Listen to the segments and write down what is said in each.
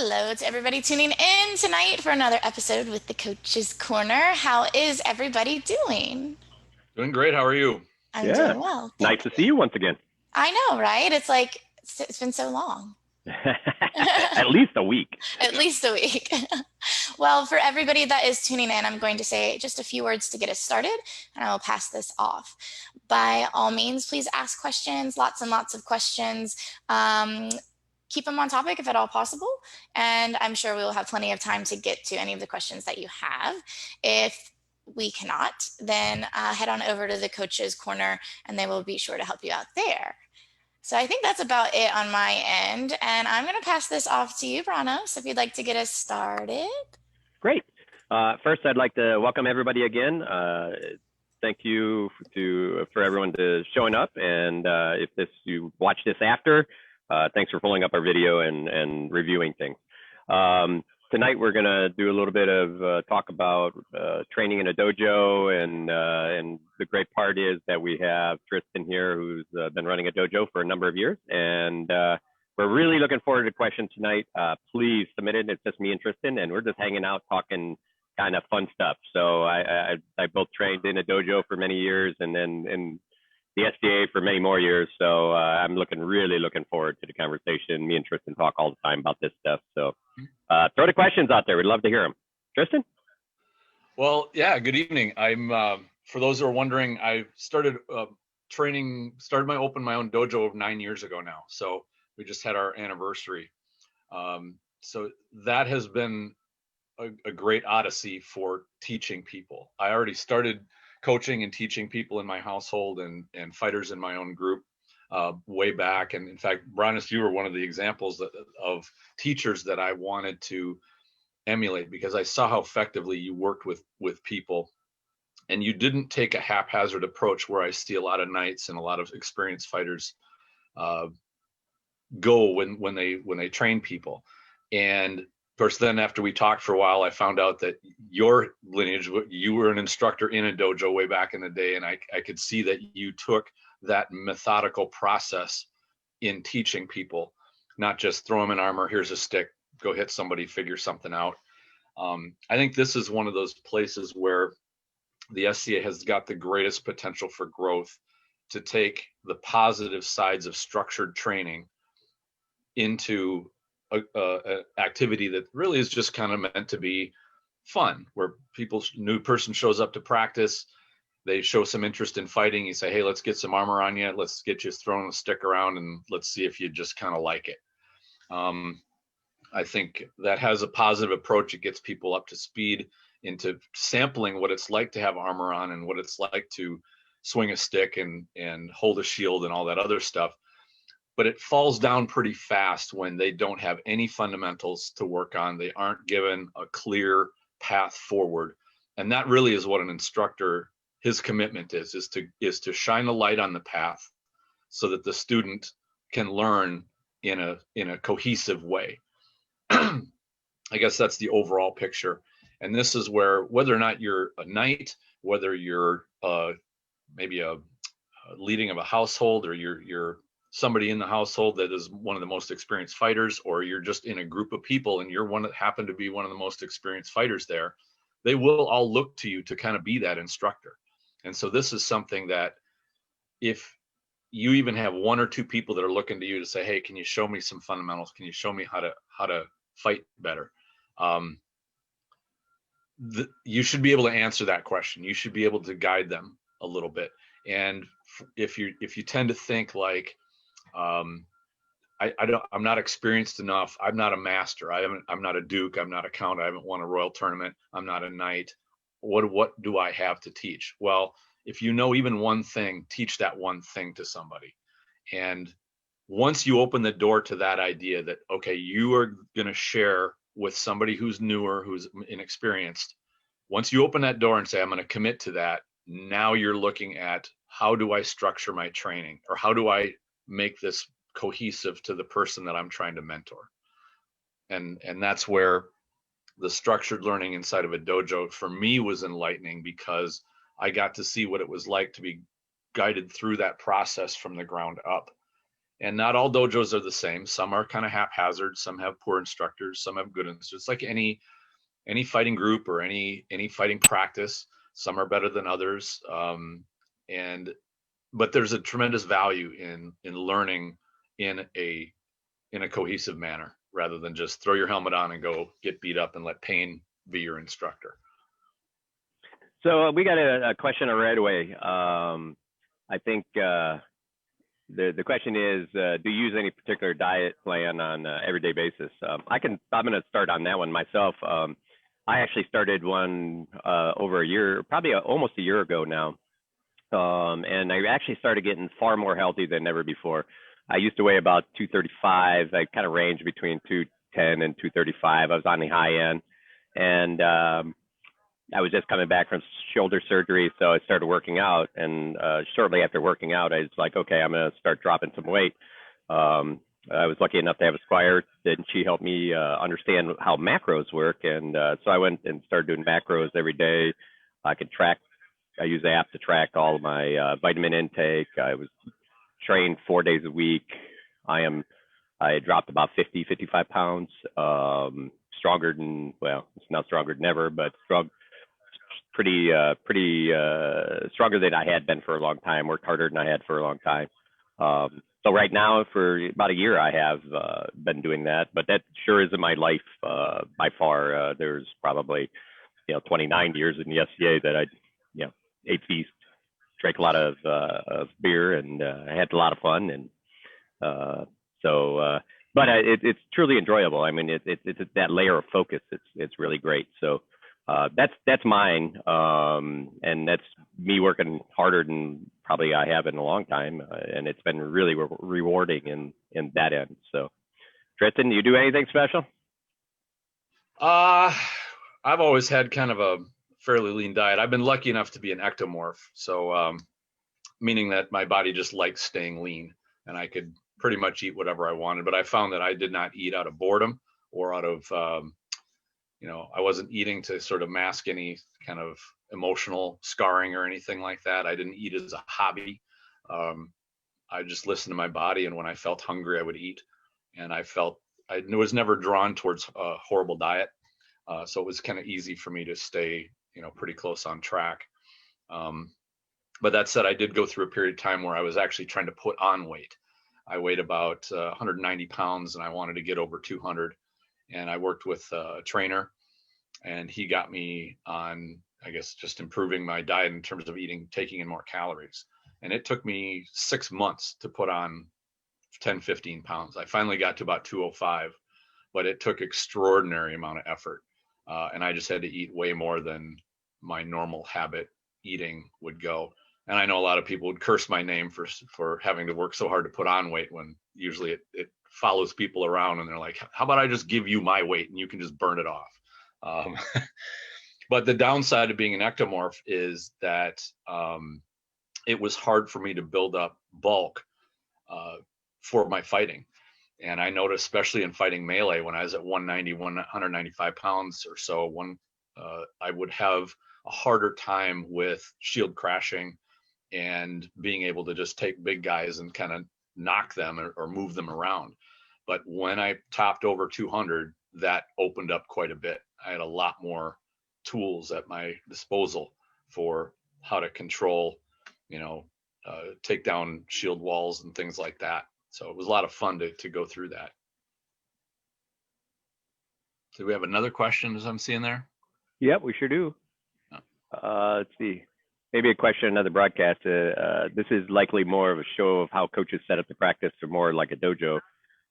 Hello to everybody tuning in tonight for another episode with the Coach's Corner. How is everybody doing? Doing great. How are you? I'm Yeah. doing well, Nice thank to you. see you once again. I know, right? It's like it's been so long. At least a week. At Yeah. least a week. Well, for everybody that is tuning in, I'm going to say just a few words to get us started, and I will pass this off. By all means, please ask questions, lots and lots of questions. Um, Keep them on topic if at all possible, and I'm sure we will have plenty of time to get to any of the questions that you have. If we cannot, then head on over to the Coach's Corner, and they will be sure to help you out there. So I think that's about it on my end. And I'm going to pass this off to you, Brannos, if you'd like to get us started. Great. First, I'd like to welcome everybody again. Thank you for everyone to showing up. And if you watch this after, thanks for pulling up our video and reviewing things. Tonight, we're going to do a little bit of talk about training in a dojo. And the great part is that we have Tristan here, who's been running a dojo for a number of years. And we're really looking forward to questions tonight. Please submit it. It's just me and Tristan, and we're just hanging out talking kind of fun stuff. So I both trained in a dojo for many years and then in the SDA for many more years. So I'm really looking forward to the conversation. Me and Tristan talk all the time about this stuff. So throw the questions out there. We'd love to hear them. Tristan? Well, yeah. Good evening. I'm for those who are wondering, I started started my own dojo 9 years ago now. So we just had our anniversary. So that has been a great odyssey for teaching people. I already started coaching and teaching people in my household and fighters in my own group way back. And in fact, Brannos, you were one of the examples of teachers that I wanted to emulate because I saw how effectively you worked with people. And you didn't take a haphazard approach where I see a lot of knights and a lot of experienced fighters go when they train people. And of course, then after we talked for a while, I found out that your lineage, you were an instructor in a dojo way back in the day. And I could see that you took that methodical process in teaching people, not just throw them in armor, here's a stick, go hit somebody, figure something out. I think this is one of those places where the SCA has got the greatest potential for growth to take the positive sides of structured training into a activity that really is just kind of meant to be fun, where new person shows up to practice, they show some interest in fighting, you say, hey, let's get some armor on you, let's get you throwing a stick around and let's see if you just kind of like it. I think that has a positive approach. It gets people up to speed into sampling what it's like to have armor on and what it's like to swing a stick and hold a shield and all that other stuff. But it falls down pretty fast when they don't have any fundamentals to work on. They aren't given a clear path forward. And that really is what an instructor, his commitment is to shine a light on the path so that the student can learn in a cohesive way. I guess that's the overall picture. And this is where, whether or not you're a knight, whether you're maybe a leading of a household, or you're somebody in the household that is one of the most experienced fighters, or you're just in a group of people and you're one that happen to be one of the most experienced fighters there, they will all look to you to kind of be that instructor. And so this is something that if you even have one or two people that are looking to you to say, hey, can you show me some fundamentals? Can you show me how to fight better? You should be able to answer that question. You should be able to guide them a little bit. And if you tend to think like, I'm not experienced enough, I'm not a master, I'm not a duke, I'm not a count, I haven't won a royal tournament, I'm not a knight, what do I have to teach? Well, if you know even one thing, teach that one thing to somebody. And once you open the door to that idea that, okay, you are going to share with somebody who's newer, who's inexperienced, once you open that door and say, I'm going to commit to that, now you're looking at, how do I structure my training, or how do I make this cohesive to the person that I'm trying to mentor? And that's where the structured learning inside of a dojo for me was enlightening, because I got to see what it was like to be guided through that process from the ground up. And not all dojos are the same. Some are kind of haphazard. Some have poor instructors. Some have good instructors. It's like any fighting group or any fighting practice. Some are better than others. And but there's a tremendous value in learning in a cohesive manner rather than just throw your helmet on and go get beat up and let pain be your instructor. So we got a question right away. I think the question is, do you use any particular diet plan on an everyday basis? I'm going to start on that one myself. I actually started one over a year, probably almost a year ago now. And I actually started getting far more healthy than ever before. I used to weigh about 235. I kind of ranged between 210 and 235. I was on the high end. And I was just coming back from shoulder surgery, so I started working out. And shortly after working out, I was like, okay, I'm going to start dropping some weight. I was lucky enough to have a squire, and she helped me understand how macros work. And so I went and started doing macros every day. I use the app to track all of my vitamin intake. I was trained 4 days a week. I dropped about 55 pounds, stronger than, well, it's not stronger than ever, but pretty stronger than I had been for a long time, worked harder than I had for a long time. So right now, for about a year, I have been doing that, but that sure isn't my life by far. There's probably, 29 years in the SCA that I, ate feast, drank a lot of beer, and I had a lot of fun. And but it's truly enjoyable. I mean, it's that layer of focus. It's really great. So that's mine, and that's me working harder than probably I have in a long time, and it's been really rewarding in that end. So, Tristan, do you do anything special? I've always had kind of a fairly lean diet. I've been lucky enough to be an ectomorph, so meaning that my body just likes staying lean, and I could pretty much eat whatever I wanted. But I found that I did not eat out of boredom or out of I wasn't eating to sort of mask any kind of emotional scarring or anything like that. I didn't eat as a hobby. I just listened to my body, and when I felt hungry, I would eat. And I was never drawn towards a horrible diet, so it was kind of easy for me to stay, pretty close on track. But that said, I did go through a period of time where I was actually trying to put on weight. I weighed about 190 pounds, and I wanted to get over 200. And I worked with a trainer, and he got me on, I guess, just improving my diet in terms of taking in more calories. And it took me 6 months to put on 10, 15 pounds. I finally got to about 205, but it took extraordinary amount of effort. And I just had to eat way more than my normal habit eating would go. And I know a lot of people would curse my name for having to work so hard to put on weight, when usually it follows people around, and they're like, how about I just give you my weight and you can just burn it off? But the downside of being an ectomorph is that it was hard for me to build up bulk for my fighting. And I noticed, especially in fighting melee, when I was at 195 pounds or so, I would have a harder time with shield crashing and being able to just take big guys and kind of knock them or move them around. But when I topped over 200, that opened up quite a bit. I had a lot more tools at my disposal for how to control, take down shield walls and things like that. So it was a lot of fun to go through that. Do we have another question as I'm seeing there? Yep, we sure do. Let's see. Maybe a question, another broadcast. This is likely more of a show of how coaches set up the practice, or more like a dojo.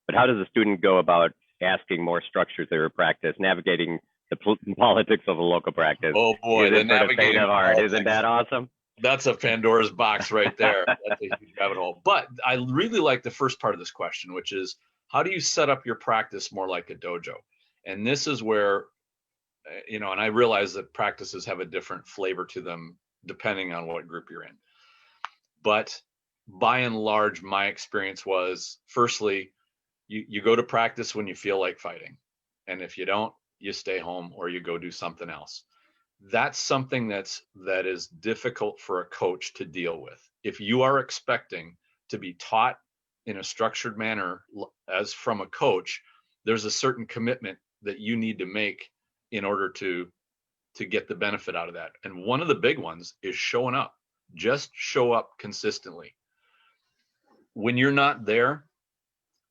But how does a student go about asking more structure to their practice, navigating the politics of a local practice? Oh boy, the navigating of art. Isn't that awesome? That's a Pandora's box right there. That's a huge rabbit hole. But I really like the first part of this question, which is, how do you set up your practice more like a dojo? And this is where, and I realize that practices have a different flavor to them depending on what group you're in. But by and large, my experience was, firstly, you go to practice when you feel like fighting. And if you don't, you stay home or you go do something else. That's something that is difficult for a coach to deal with. If you are expecting to be taught in a structured manner as from a coach, there's a certain commitment that you need to make in order to get the benefit out of that. And one of the big ones is showing up. Just show up consistently. When you're not there,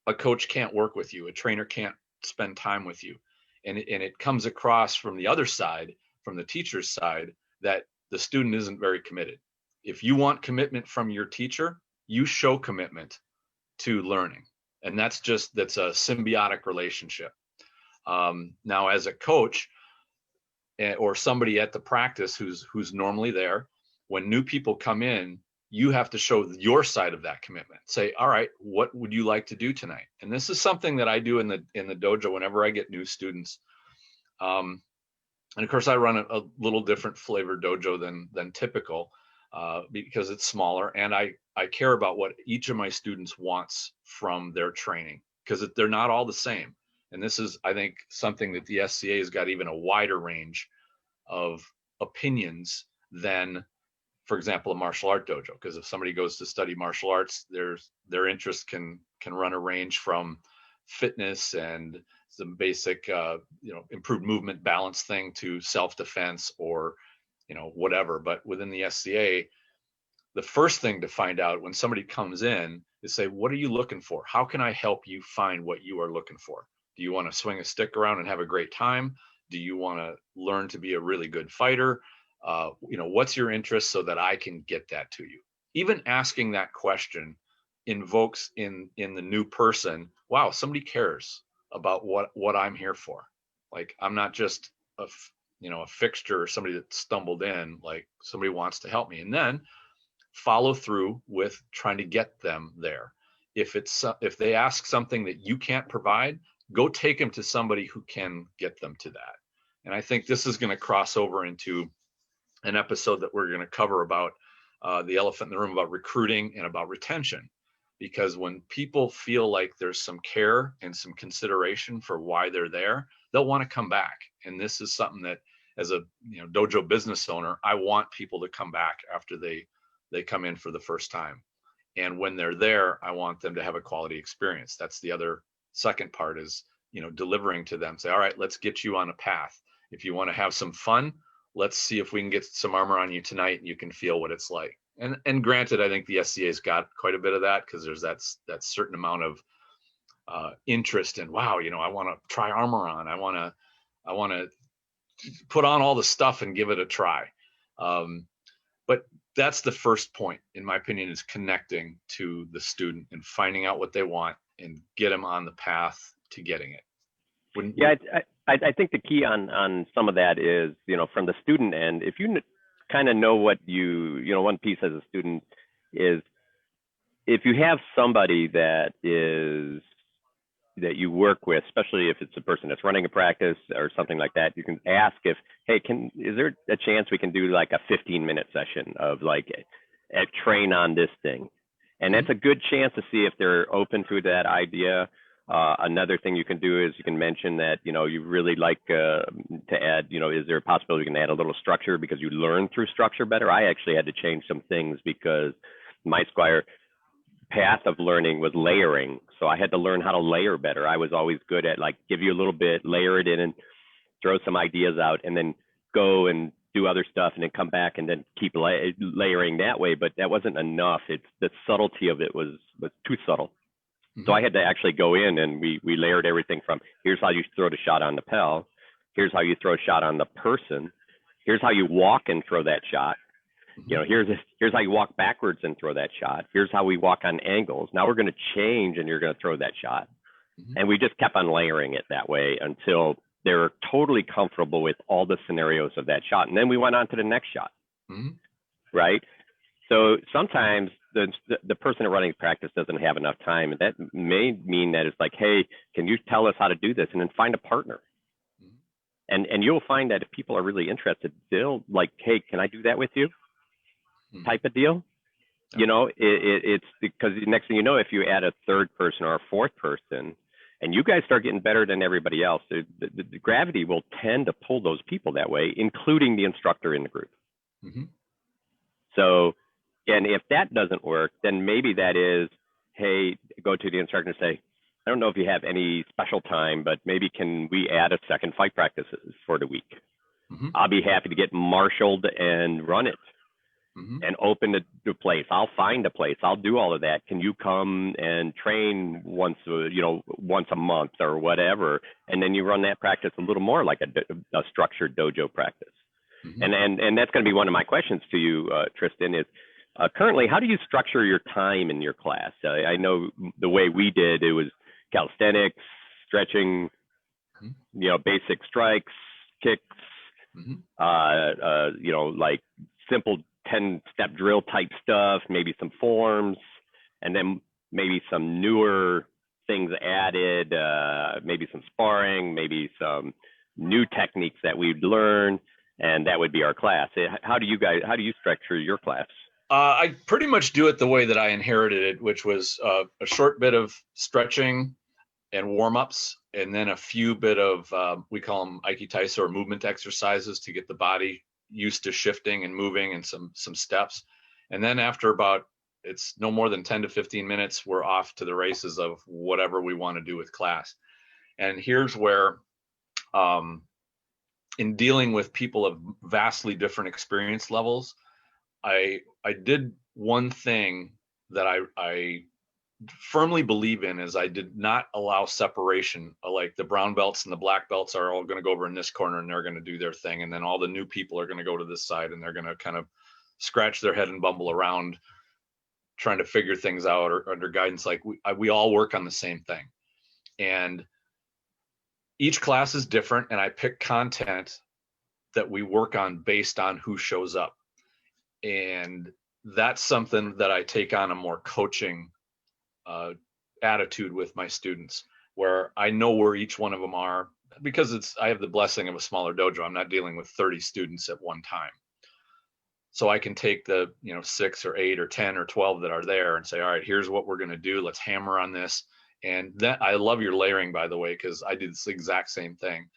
a coach can't work with you. A trainer can't spend time with you. And it comes across from the other side, from the teacher's side, that the student isn't very committed. If you want commitment from your teacher, you show commitment to learning. And that's a symbiotic relationship. Now, as a coach or somebody at the practice who's normally there, when new people come in, you have to show your side of that commitment. Say, all right, what would you like to do tonight? And this is something that I do in the dojo whenever I get new students. And of course, I run a little different flavored dojo than typical because it's smaller, and I care about what each of my students wants from their training, because they're not all the same. And this is, I think, something that the SCA has got even a wider range of opinions than, for example, a martial art dojo. Because if somebody goes to study martial arts, their interest can run a range from fitness and some basic, improved movement balance thing to self-defense or, whatever. But within the SCA, the first thing to find out when somebody comes in is say, what are you looking for? How can I help you find what you are looking for? Do you want to swing a stick around and have a great time? Do you want to learn to be a really good fighter? What's your interest so that I can get that to you? Even asking that question invokes in the new person, wow, somebody cares about what I'm here for. Like, I'm not just a fixture or somebody that stumbled in. Like, somebody wants to help me. And then follow through with trying to get them there. If they ask something that you can't provide, go take them to somebody who can get them to that. And I think this is going to cross over into an episode that we're going to cover about the elephant in the room, about recruiting and about retention. Because when people feel like there's some care and some consideration for why they're there, they'll want to come back. And this is something that, as a dojo business owner, I want people to come back after they come in for the first time. And when they're there, I want them to have a quality experience. That's the other second part, is delivering to them. Say, all right, let's get you on a path. If you want to have some fun, let's see if we can get some armor on you tonight and you can feel what it's like. And granted, I think the SCA's got quite a bit of that, because there's that certain amount of interest in, wow, I want to try armor on. I want to put on all the stuff and give it a try. But that's the first point, in my opinion, is connecting to the student and finding out what they want and get them on the path to getting it. I think the key on some of that is, from the student end, if you kind of know what one piece as a student is, if you have somebody that you work with, especially if it's a person that's running a practice or something like that, you can ask if, hey, is there a chance we can do like a 15-minute session of like a train on this thing? And that's a good chance to see if they're open to that idea. Another thing you can do is you can mention that, you really like to add, is there a possibility you can add a little structure because you learn through structure better? I actually had to change some things because my Squire path of learning was layering. So I had to learn how to layer better. I was always good at like, give you a little bit, layer it in and throw some ideas out and then go and do other stuff and then come back and then keep layering that way. But that wasn't enough. The subtlety of it was too subtle. So I had to actually go in and we layered everything from, here's how you throw the shot on the pel. Here's how you throw a shot on the person. Here's how you walk and throw that shot. Here's how you walk backwards and throw that shot. Here's how we walk on angles. Now we're going to change and you're going to throw that shot. And we just kept on layering it that way until they were totally comfortable with all the scenarios of that shot. And then we went on to the next shot. Right? So sometimes the person running practice doesn't have enough time. And that may mean that it's like, hey, can you tell us how to do this? And then find a partner. And you'll find that if people are really interested, they'll like, hey, can I do that with you? Type of deal. It's because the next thing you know, if you add a third person or a fourth person and you guys start getting better than everybody else, the gravity will tend to pull those people that way, including the instructor in the group. So, and if that doesn't work, then maybe that is, hey, go to the instructor and say, I don't know if you have any special time, but maybe can we add a second fight practice for the week? Mm-hmm. I'll be happy to get marshaled and run it and open the place. I'll find a place. I'll do all of that. Can you come and train once a month or whatever? And then you run that practice a little more like a structured dojo practice. And that's going to be one of my questions to you, Tristan, is currently, how do you structure your time in your class? I know the way we did, it was calisthenics, stretching, basic strikes, kicks, like simple 10-step drill type stuff, maybe some forms, and then maybe some newer things added, maybe some sparring, maybe some new techniques that we'd learn, and that would be our class. How do you structure your class? I pretty much do it the way that I inherited it, which was a short bit of stretching and warm-ups, and then a few bit of, we call them aikitaiso or movement exercises to get the body used to shifting and moving, and some steps. And then after about, it's no more than 10 to 15 minutes, we're off to the races of whatever we want to do with class. And here's where, in dealing with people of vastly different experience levels, I did one thing that I firmly believe in, is I did not allow separation. Like the brown belts and the black belts are all going to go over in this corner and they're going to do their thing, and then all the new people are going to go to this side and they're going to kind of scratch their head and bumble around trying to figure things out or under guidance. Like we all work on the same thing, and each class is different, and I pick content that we work on based on who shows up. And that's something that I take on a more coaching attitude with my students, where I know where each one of them are, because I have the blessing of a smaller dojo. I'm not dealing with 30 students at one time. So I can take the 6 or 8 or 10 or 12 that are there and say, all right, here's what we're going to do. Let's hammer on this. And that, I love your layering, by the way, because I did this exact same thing,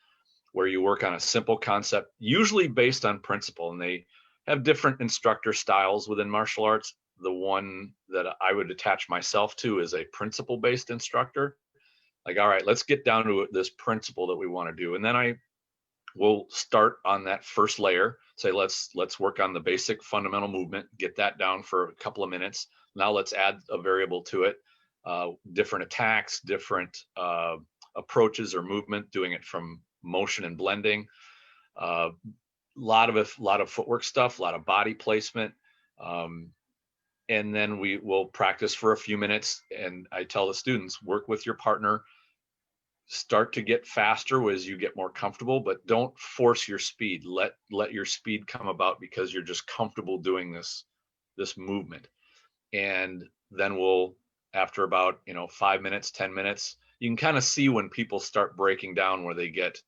where you work on a simple concept, usually based on principle, and they have different instructor styles within martial arts. The one that I would attach myself to is a principle-based instructor. Like, all right, let's get down to this principle that we want to do. And then I will start on that first layer, say, let's work on the basic fundamental movement, get that down for a couple of minutes. Now let's add a variable to it, different attacks, different approaches or movement, doing it from motion and blending. A lot of footwork stuff, a lot of body placement. And then we will practice for a few minutes. And I tell the students, work with your partner, start to get faster as you get more comfortable, but don't force your speed. Let your speed come about because you're just comfortable doing this movement. And then we'll, after about 5 minutes, 10 minutes, you can kind of see when people start breaking down, where they get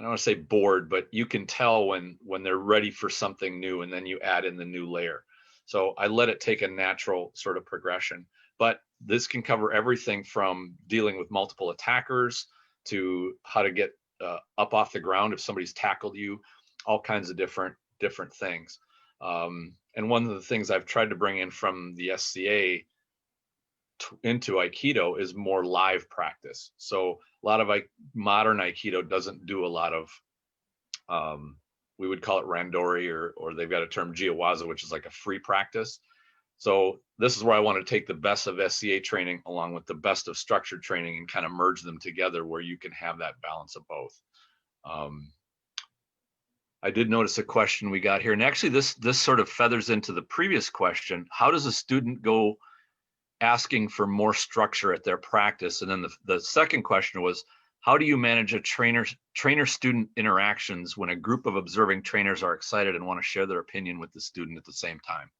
I don't want to say bored, but you can tell when they're ready for something new, and then you add in the new layer. So I let it take a natural sort of progression. But this can cover everything from dealing with multiple attackers to how to get up off the ground if somebody's tackled you, all kinds of different things. And one of the things I've tried to bring in from the SCA into Aikido is more live practice. So a lot of modern Aikido doesn't do a lot of, we would call it randori, or they've got a term jiawaza, which is like a free practice. So this is where I want to take the best of SCA training along with the best of structured training and kind of merge them together, where you can have that balance of both. I did notice a question we got here, and actually this sort of feathers into the previous question. How does a student go asking for more structure at their practice? And then the second question was, how do you manage a trainer-student interactions when a group of observing trainers are excited and want to share their opinion with the student at the same time?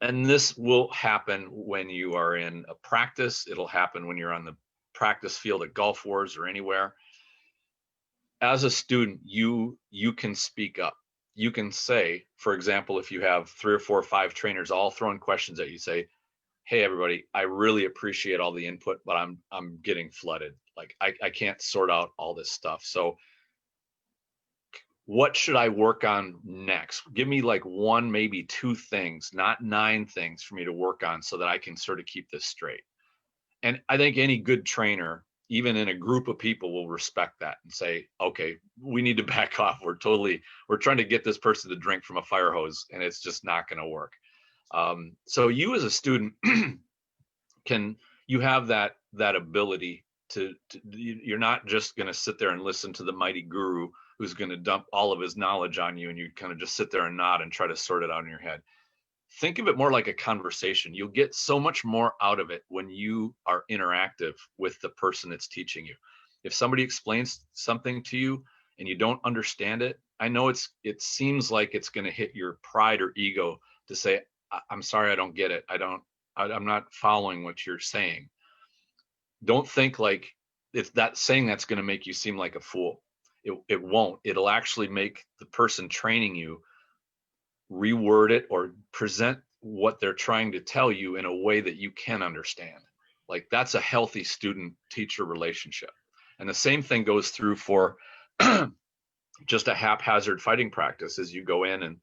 And this will happen when you are in a practice. It'll happen when you're on the practice field at Gulf Wars or anywhere. As a student, you can speak up. You can say, for example, if you have 3 or 4 or 5 trainers all throwing questions at you, say, hey, everybody, I really appreciate all the input, but I'm getting flooded. Like I can't sort out all this stuff. So what should I work on next? Give me like one, maybe two things, not 9 things for me to work on so that I can sort of keep this straight. And I think any good trainer, even in a group of people, will respect that and say, okay, we need to back off. We're trying to get this person to drink from a fire hose, and it's just not going to work. So you as a student you have that ability you're not just going to sit there and listen to the mighty guru who's going to dump all of his knowledge on you, and you kind of just sit there and nod and try to sort it out in your head. Think of it more like a conversation. You'll get so much more out of it when you are interactive with the person that's teaching you. If somebody explains something to you and you don't understand it, I know it seems like it's going to hit your pride or ego to say, I'm sorry, I don't get it. I'm not following what you're saying. Don't think like it's that saying that's going to make you seem like a fool. It won't. It'll actually make the person training you reword it or present what they're trying to tell you in a way that you can understand. Like, that's a healthy student teacher relationship. And the same thing goes through for just a haphazard fighting practice. As you go in and,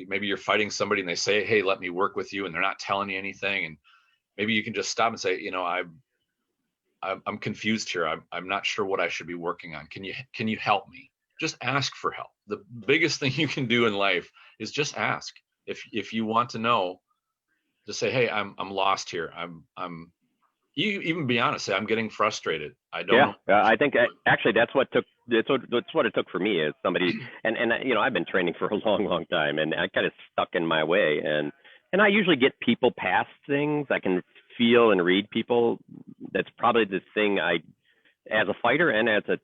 maybe you're fighting somebody and they say, hey, let me work with you, and they're not telling you anything. And maybe you can just stop and say, I'm confused here. I'm not sure what I should be working on. Can you help me? Just ask for help. The biggest thing you can do in life is just ask. If you want to know, just say, hey, I'm lost here. You even be honest, say, I'm getting frustrated. I don't know. I think actually that's what it took for me as somebody, and I've been training for a long time, and I kind of stuck in my way, and I usually get people past things. I can feel and read people. That's probably the thing as a fighter and as a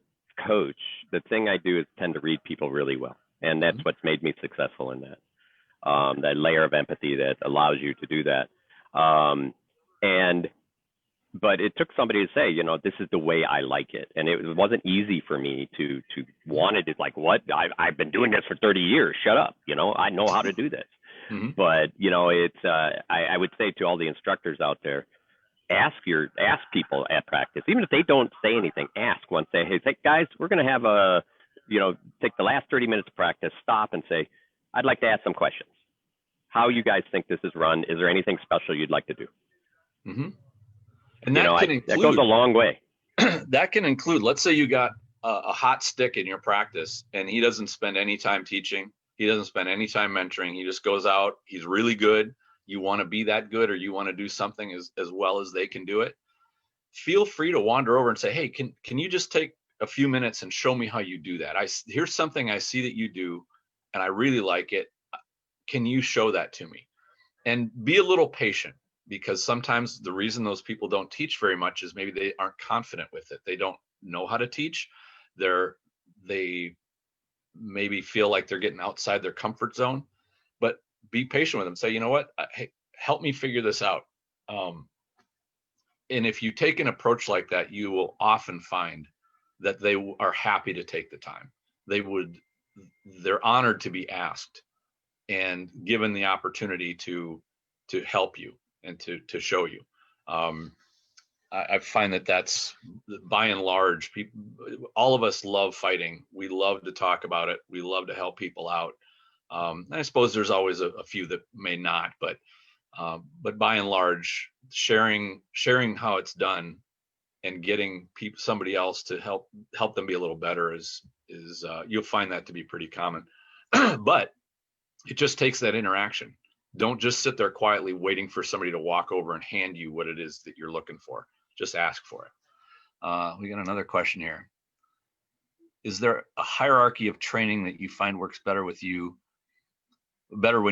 coach, the thing I do is tend to read people really well, and that's what's made me successful in that. That layer of empathy that allows you to do that. But it took somebody to say, this is the way I like it. And it wasn't easy for me to want it. It's like, what? I've been doing this for 30 years. Shut up. I know how to do this. Mm-hmm. But, it's, I would say to all the instructors out there, ask people at practice, even if they don't say anything, ask once, say, hey, guys, we're going to have take the last 30 minutes of practice, stop and say, I'd like to ask some questions. How you guys think this is run? Is there anything special you'd like to do? Mm-hmm. And that goes a long way. That can include, let's say you got a hot stick in your practice and he doesn't spend any time teaching. He doesn't spend any time mentoring. He just goes out. He's really good. You want to be that good, or you want to do something as well as they can do it. Feel free to wander over and say, hey, can you just take a few minutes and show me how you do that? Here's something I see that you do and I really like it. Can you show that to me? And be a little patient, because sometimes the reason those people don't teach very much is maybe they aren't confident with it. They don't know how to teach. They maybe feel like they're getting outside their comfort zone. But be patient with them. Say, you know what? Hey, help me figure this out. And if you take an approach like that, you will often find that they are happy to take the time. They're honored to be asked and given the opportunity to help you and to show you. I find that's by and large, all of us love fighting. We love to talk about it. We love to help people out. I suppose there's always a few that may not, but by and large, sharing how it's done and getting somebody else to help them be a little better is you'll find that to be pretty common. But it just takes that interaction. Don't just sit there quietly waiting for somebody to walk over and hand you what it is that you're looking for. Just ask for it. We got another question here. Is there a hierarchy of training that you find works better when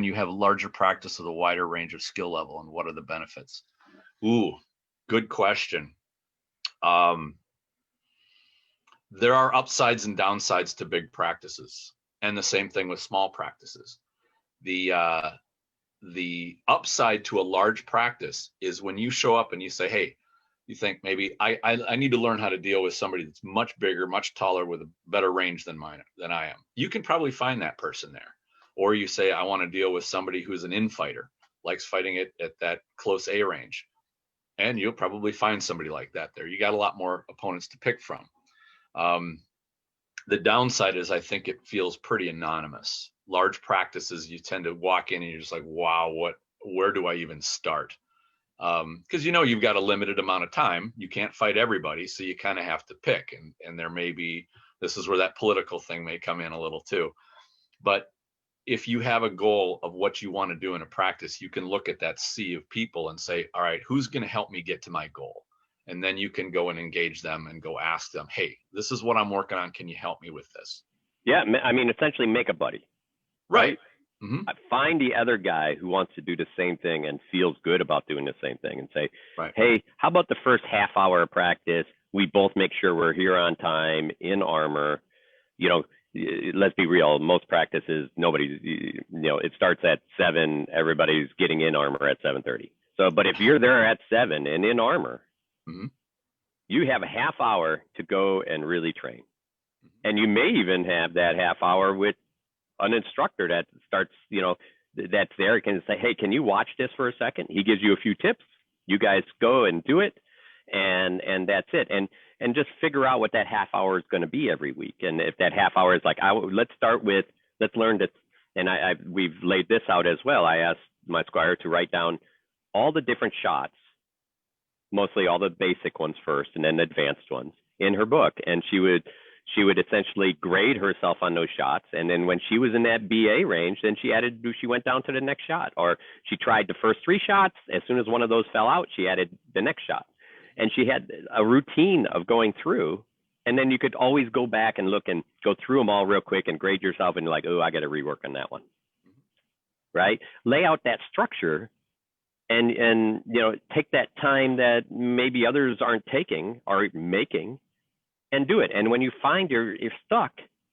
you have larger practice with a wider range of skill level, and what are the benefits? Ooh, good question. There are upsides and downsides to big practices, and the same thing with small practices. The upside to a large practice is when you show up and you say, hey, you think maybe I need to learn how to deal with somebody that's much bigger, much taller, with a better range than I am. You can probably find that person there. Or you say, I want to deal with somebody who's an infighter, likes fighting it at that close A range. And you'll probably find somebody like that there. You got a lot more opponents to pick from. The downside is I think it feels pretty anonymous. Large practices, you tend to walk in and you're just like, wow, where do I even start? Because you've got a limited amount of time. You can't fight everybody, so you kind of have to pick. And there may be, this is where that political thing may come in a little too. But if you have a goal of what you want to do in a practice, you can look at that sea of people and say, all right, who's going to help me get to my goal? And then you can go and engage them and go ask them, hey, this is what I'm working on. Can you help me with this? Yeah, I mean, essentially make a buddy. Right. Mm-hmm. Find the other guy who wants to do the same thing and feels good about doing the same thing, and say, right, hey, how about the first half hour of practice? We both make sure we're here on time in armor. Let's be real. Most practices, nobody's, it starts at 7. Everybody's getting in armor at 7:30. So, but if you're there at 7 and in armor, mm-hmm. you have a half hour to go and really train. And you may even have that half hour with an instructor that starts, that's there, can say, hey, can you watch this for a second? He gives you a few tips. You guys go and do it. And that's it. And just figure out what that half hour is going to be every week. And if that half hour is like, let's learn this. And we've laid this out as well. I asked my squire to write down all the different shots, mostly all the basic ones first, and then the advanced ones in her book. And she would essentially grade herself on those shots. And then when she was in that BA range, then she went down to the next shot, or she tried the first 3 shots. As soon as one of those fell out, she added the next shot. And she had a routine of going through, and then you could always go back and look and go through them all real quick and grade yourself, and you're like, oh, I got to rework on that one. Right? Lay out that structure and take that time that maybe others aren't taking or making, and do it. And when you find you're stuck,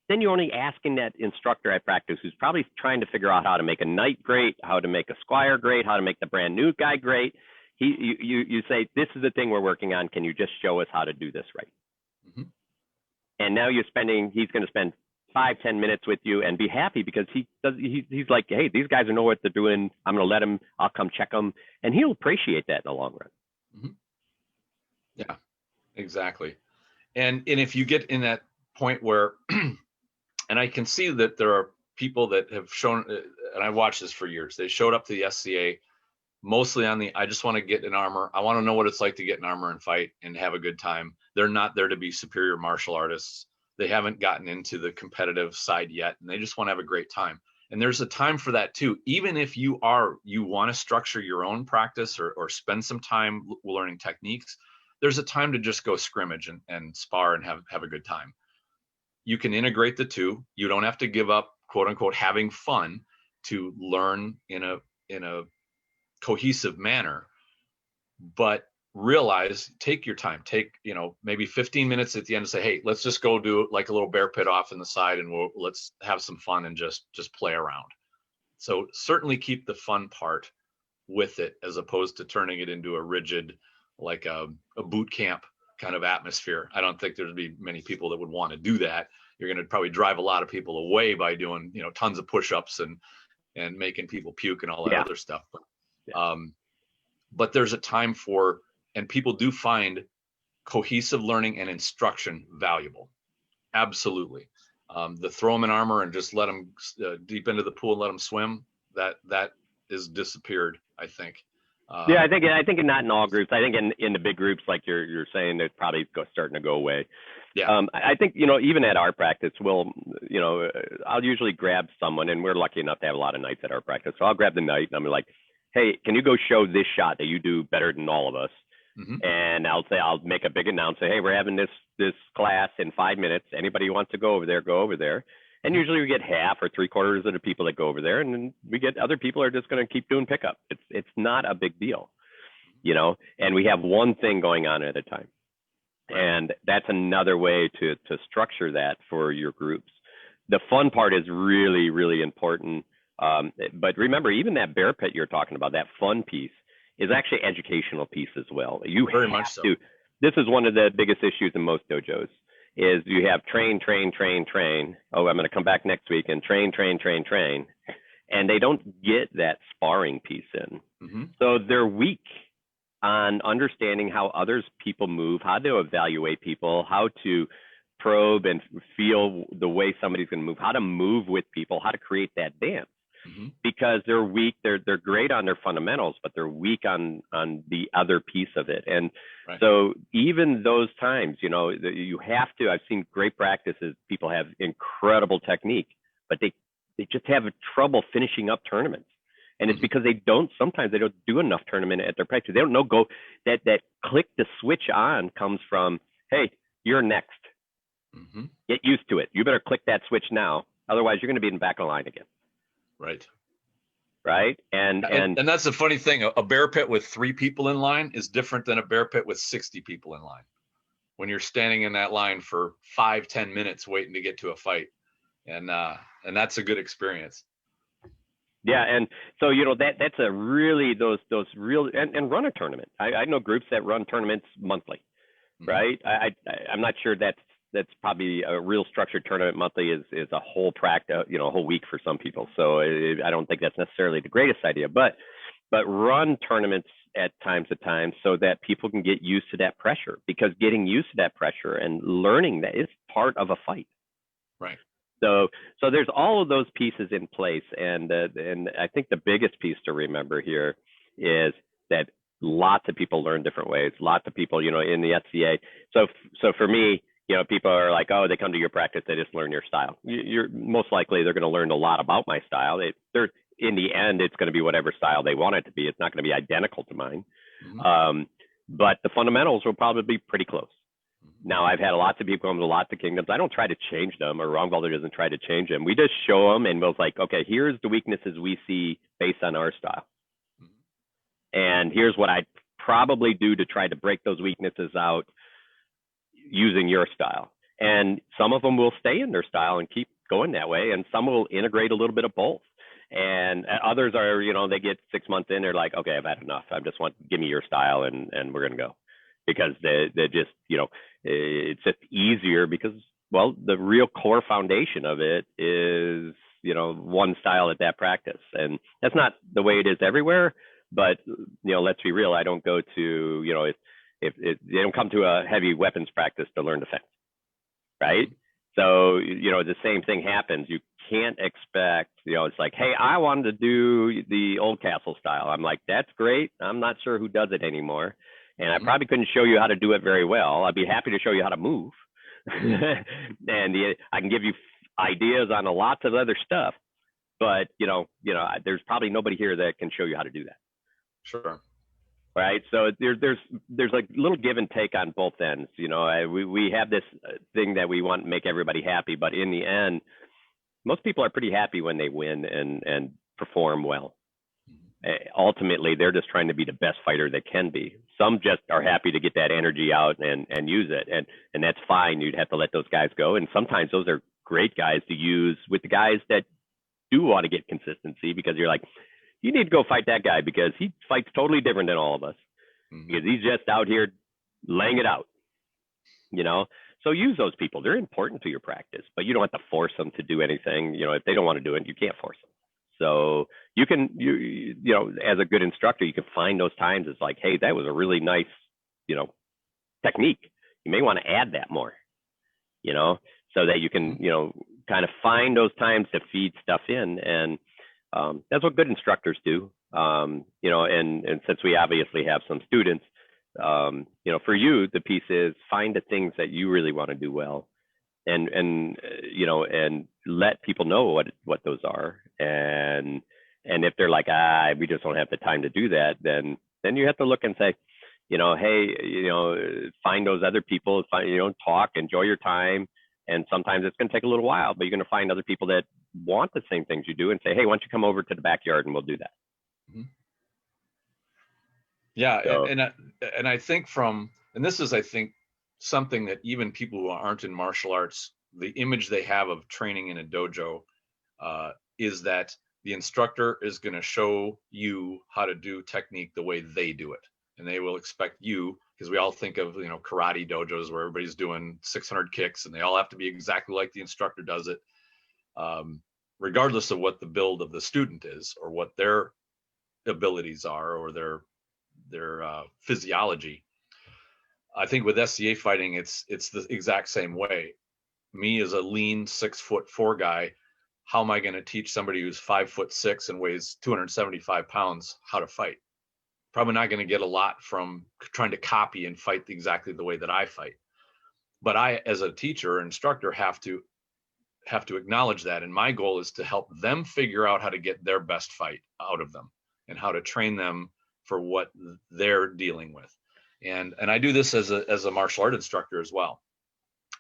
then you're only asking that instructor at practice who's probably trying to figure out how to make a knight great, how to make a squire great, how to make the brand new guy great. You say, this is the thing we're working on. Can you just show us how to do this right? Mm-hmm. And now he's going to spend 5-10 minutes with you and be happy because he's like, hey, these guys know what they're doing. I'm going to let them, I'll come check them. And he'll appreciate that in the long run. Mm-hmm. Yeah, exactly. And if you get in that point where, and I can see that there are people that have shown, and I watched this for years, they showed up to the SCA mostly on I just want to get in armor. I want to know what it's like to get in armor and fight and have a good time. They're not there to be superior martial artists. They haven't gotten into the competitive side yet, and they just want to have a great time. And there's a time for that too. Even if you want to structure your own practice or spend some time learning techniques, there's a time to just go scrimmage and spar and have a good time. You can integrate the two. You don't have to give up, quote unquote, having fun to learn in a cohesive manner, but realize, take your time, take maybe 15 minutes at the end and say, hey, let's just go do like a little bear pit off in the side, and let's have some fun and just play around. So certainly keep the fun part with it, as opposed to turning it into a rigid, like a boot camp kind of atmosphere. I don't think there'd be many people that would want to do that. You're going to probably drive a lot of people away by doing tons of push-ups and making people puke and all that other stuff. But there's a time for, and people do find cohesive learning and instruction valuable. Absolutely. The throw them in armor and just let them deep into the pool and let them swim, that is disappeared, I think. I think not in all groups. I think in the big groups, like you're saying, it's probably starting to go away. Yeah. I think, even at our practice, I'll usually grab someone, and we're lucky enough to have a lot of knights at our practice. So I'll grab the knight and I'm like, hey, can you go show this shot that you do better than all of us? Mm-hmm. And I'll make a big announcement. Hey, we're having this class in 5 minutes. Anybody who wants to go over there, go over there. And usually we get half or 3/4 of the people that go over there, and then we get other people who are just going to keep doing pickup. It's not a big deal, and we have one thing going on at a time. And that's another way to structure that for your groups. The fun part is really, really important. But remember, even that bear pit you're talking about, that fun piece, is actually educational piece as well. You very have much so. to. This is one of the biggest issues in most dojos, is you have train. Oh, I'm going to come back next week and train. And they don't get that sparring piece in. Mm-hmm. So they're weak on understanding how people move, how to evaluate people, how to probe and feel the way somebody's going to move, how to move with people, how to create that dance. Mm-hmm. Because they're weak, they're great on their fundamentals, but they're weak on the other piece of it. And Right. so even those times, you know, you have to. I've seen great practices. People have incredible technique, but they just have trouble finishing up tournaments. And it's because sometimes they don't do enough tournament at their practice. They don't know that click to switch on comes from, hey, you're next. Mm-hmm. Get used to it. You better click that switch now. Otherwise, you're going to be in the back of the line again. Right. Right. And that's the funny thing. A bear pit with 3 people in line is different than a bear pit with 60 people in line. When you're standing in that line for 5-10 minutes waiting to get to a fight. And that's a good experience. Yeah, and so you know that's a really those real and run a tournament. I know groups that run tournaments monthly, right? I'm not sure that's probably a real structured tournament. Monthly is a whole practice, you know, a whole week for some people. So I don't think that's necessarily the greatest idea, but run tournaments at times so that people can get used to that pressure, because getting used to that pressure and learning that is part of a fight. Right. So there's all of those pieces in place, and I think the biggest piece to remember here is that lots of people learn different ways. Lots of people, you know, in the SCA. So for me, you know, people are like, oh, they come to your practice, they just learn your style. You're most likely they're going to learn a lot about my style. They're in the end, it's going to be whatever style they want it to be. It's not going to be identical to mine, but the fundamentals will probably be pretty close. Now, I've had lots of people come to lots of kingdoms. I don't try to change them, or Wrongfelder doesn't try to change them. We just show them, and we'll like, okay, here's the weaknesses we see based on our style. And here's what I'd probably do to try to break those weaknesses out using your style. And some of them will stay in their style and keep going that way, and some will integrate a little bit of both. And others are, you know, they get 6 months in, they're like, okay, I've had enough. I just want, give me your style, and we're going to go. Because they just, you know, it's just easier because, well, the real core foundation of it is, you know, one style at that practice. And that's not the way it is everywhere, but, you know, let's be real. I don't go to, you know, if they don't come to a heavy weapons practice to learn defense, right? So, you know, the same thing happens. You can't expect, you know, it's like, hey, I wanted to do the old castle style. I'm like, that's great. I'm not sure who does it anymore. And I probably couldn't show you how to do it very well. I'd be happy to show you how to move. And I can give you ideas on lots of other stuff, but you know, there's probably nobody here that can show you how to do that. Sure. Right. So there's like little give and take on both ends. You know, we have this thing that we want to make everybody happy, but in the end, most people are pretty happy when they win and perform well. Ultimately, they're just trying to be the best fighter they can be. Some just are happy to get that energy out and use it, and that's fine. You'd have to let those guys go, and sometimes those are great guys to use with the guys that do want to get consistency, because you're like, you need to go fight that guy because he fights totally different than all of us, because he's just out here laying it out, you know. So use those people. They're important to your practice, but you don't have to force them to do anything. You know, if they don't want to do it, you can't force them. So you can, you know, as a good instructor, you can find those times. It's like, hey, that was a really nice, you know, technique. You may want to add that more, you know, so that you can, you know, kind of find those times to feed stuff in. And that's what good instructors do. You know, and since we obviously have some students, you know, for you, the piece is find the things that you really want to do well. And you know, and let people know what those are, and if they're like, we just don't have the time to do that, then you have to look and say, you know, hey, you know, find those other people, you know, talk, enjoy your time, and sometimes it's going to take a little while, but you're going to find other people that want the same things you do, and say, hey, why don't you come over to the backyard and we'll do that. Yeah, so, and I think and this is, I think, something that even people who aren't in martial arts, the image they have of training in a dojo is that the instructor is going to show you how to do technique the way they do it. And they will expect you, because we all think of, you know, karate dojos where everybody's doing 600 kicks and they all have to be exactly like the instructor does it, regardless of what the build of the student is or what their abilities are or their physiology. I think with SCA fighting, it's the exact same way. me as a lean 6'4" guy, how am I going to teach somebody who's 5'6" and weighs 275 pounds how to fight? Probably not going to get a lot from trying to copy and fight exactly the way that I fight. But I, as a teacher or instructor, have to acknowledge that. And my goal is to help them figure out how to get their best fight out of them and how to train them for what they're dealing with. And I do this as a martial art instructor as well.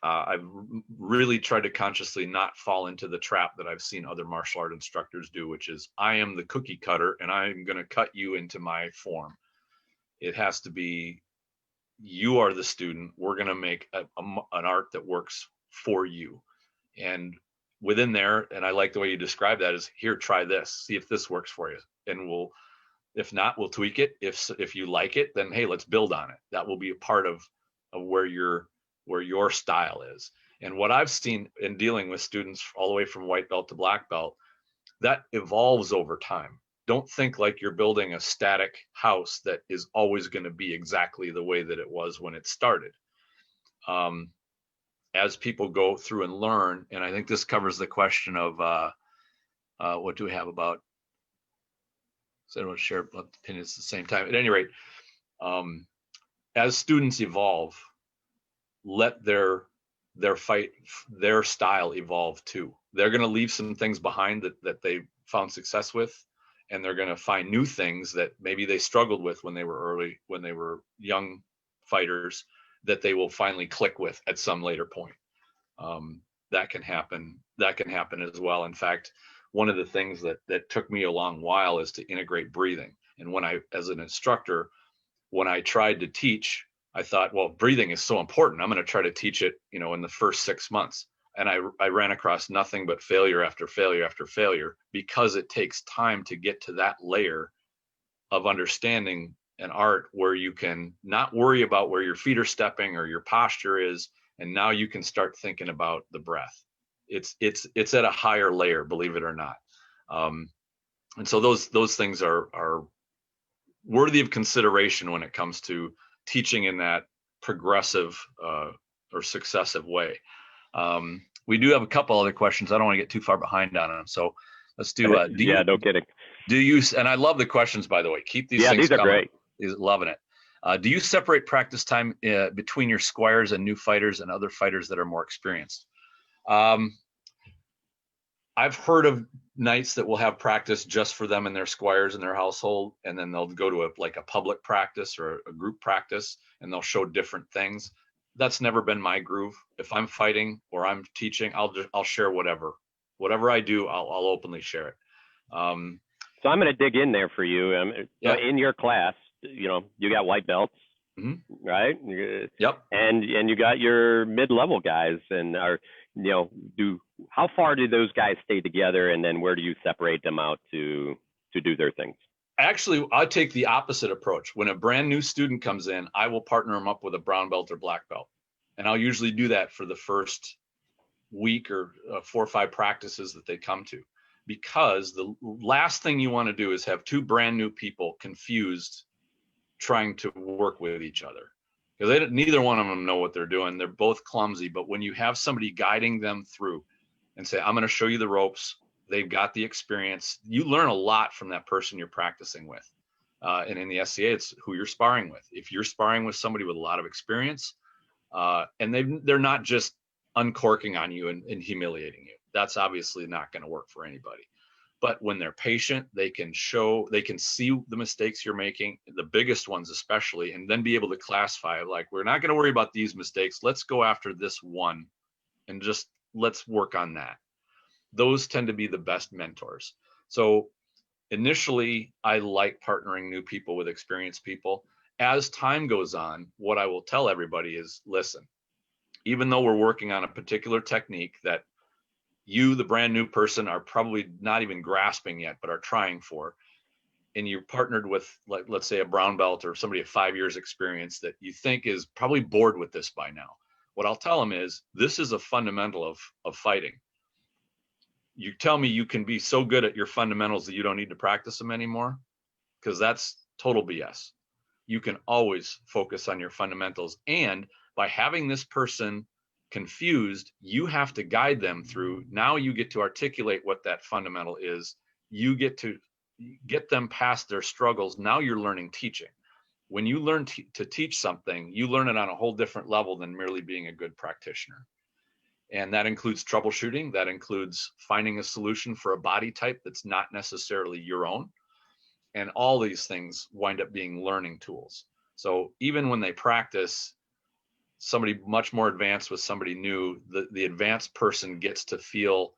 I've really tried to consciously not fall into the trap that I've seen other martial art instructors do, which is I am the cookie cutter and I'm going to cut you into my form. It has to be, you are the student. We're going to make an art that works for you. And within there, and I like the way you describe that, is here, try this, see if this works for you. And if not, we'll tweak it. If you like it, then hey, let's build on it. That will be a part of where your style is. And what I've seen in dealing with students all the way from white belt to black belt, that evolves over time. Don't think like you're building a static house that is always going to be exactly the way that it was when it started. As people go through and learn, and I think this covers the question of what do we have about, so I don't share opinions at the same time. At any rate, as students evolve, let their style evolve too. They're going to leave some things behind that they found success with, and they're going to find new things that maybe they struggled with when they were young fighters, that they will finally click with at some later point. That can happen as well. In fact, one of the things that took me a long while is to integrate breathing. And as an instructor, when I tried to teach, I thought, well, breathing is so important, I'm going to try to teach it, in the first 6 months. And I ran across nothing but failure after failure after failure, because it takes time to get to that layer of understanding an art where you can not worry about where your feet are stepping or your posture is, and now you can start thinking about the breath. It's at a higher layer, believe it or not. And so those things are worthy of consideration when it comes to teaching in that progressive or successive way. We do have a couple other questions. I don't want to get too far behind on them, so let's do. No kidding. Do you? And I love the questions, by the way. Keep these. Yeah, these are great. Loving it. Do you separate practice time between your squires and new fighters and other fighters that are more experienced? I've heard of nights that will have practice just for them and their squires in their household, and then they'll go to a public practice or a group practice, and they'll show different things. That's never been my groove. If I'm fighting or I'm teaching, I'll share whatever I do. I'll openly share it. So I'm going to dig in there for you. So in your class, you got white belts, right? Yep. And you got your mid-level guys, and how far do those guys stay together, and then where do you separate them out to do their things? Actually, I take the opposite approach. When a brand new student comes in, I will partner them up with a brown belt or black belt. And I'll usually do that for the first week or 4 or 5 practices that they come to. Because the last thing you want to do is have 2 brand new people confused trying to work with each other. Because neither one of them know what they're doing. They're both clumsy. But when you have somebody guiding them through and say, I'm going to show you the ropes, they've got the experience. You learn a lot from that person you're practicing with. And in the SCA, it's who you're sparring with. If you're sparring with somebody with a lot of experience, and they're not just uncorking on you and humiliating you, that's obviously not going to work for anybody. But when they're patient, they can see the mistakes you're making, the biggest ones especially, and then be able to classify, like, we're not going to worry about these mistakes. Let's go after this one and just let's work on that. Those tend to be the best mentors. So initially, I like partnering new people with experienced people. As time goes on, what I will tell everybody is, listen, even though we're working on a particular technique that you, the brand new person, are probably not even grasping yet, but are trying for, and you're partnered with, like, let's say a brown belt or somebody of 5 years experience that you think is probably bored with this by now, what I'll tell them is, this is a fundamental of fighting. You tell me you can be so good at your fundamentals that you don't need to practice them anymore, because that's total BS. You can always focus on your fundamentals. And by having this person confused, you have to guide them through. Now you get to articulate what that fundamental is. You get to get them past their struggles. Now you're learning teaching. When you learn to teach something, you learn it on a whole different level than merely being a good practitioner. And that includes troubleshooting. That includes finding a solution for a body type that's not necessarily your own. And all these things wind up being learning tools. So even when they practice, somebody much more advanced with somebody new, the advanced person gets to feel,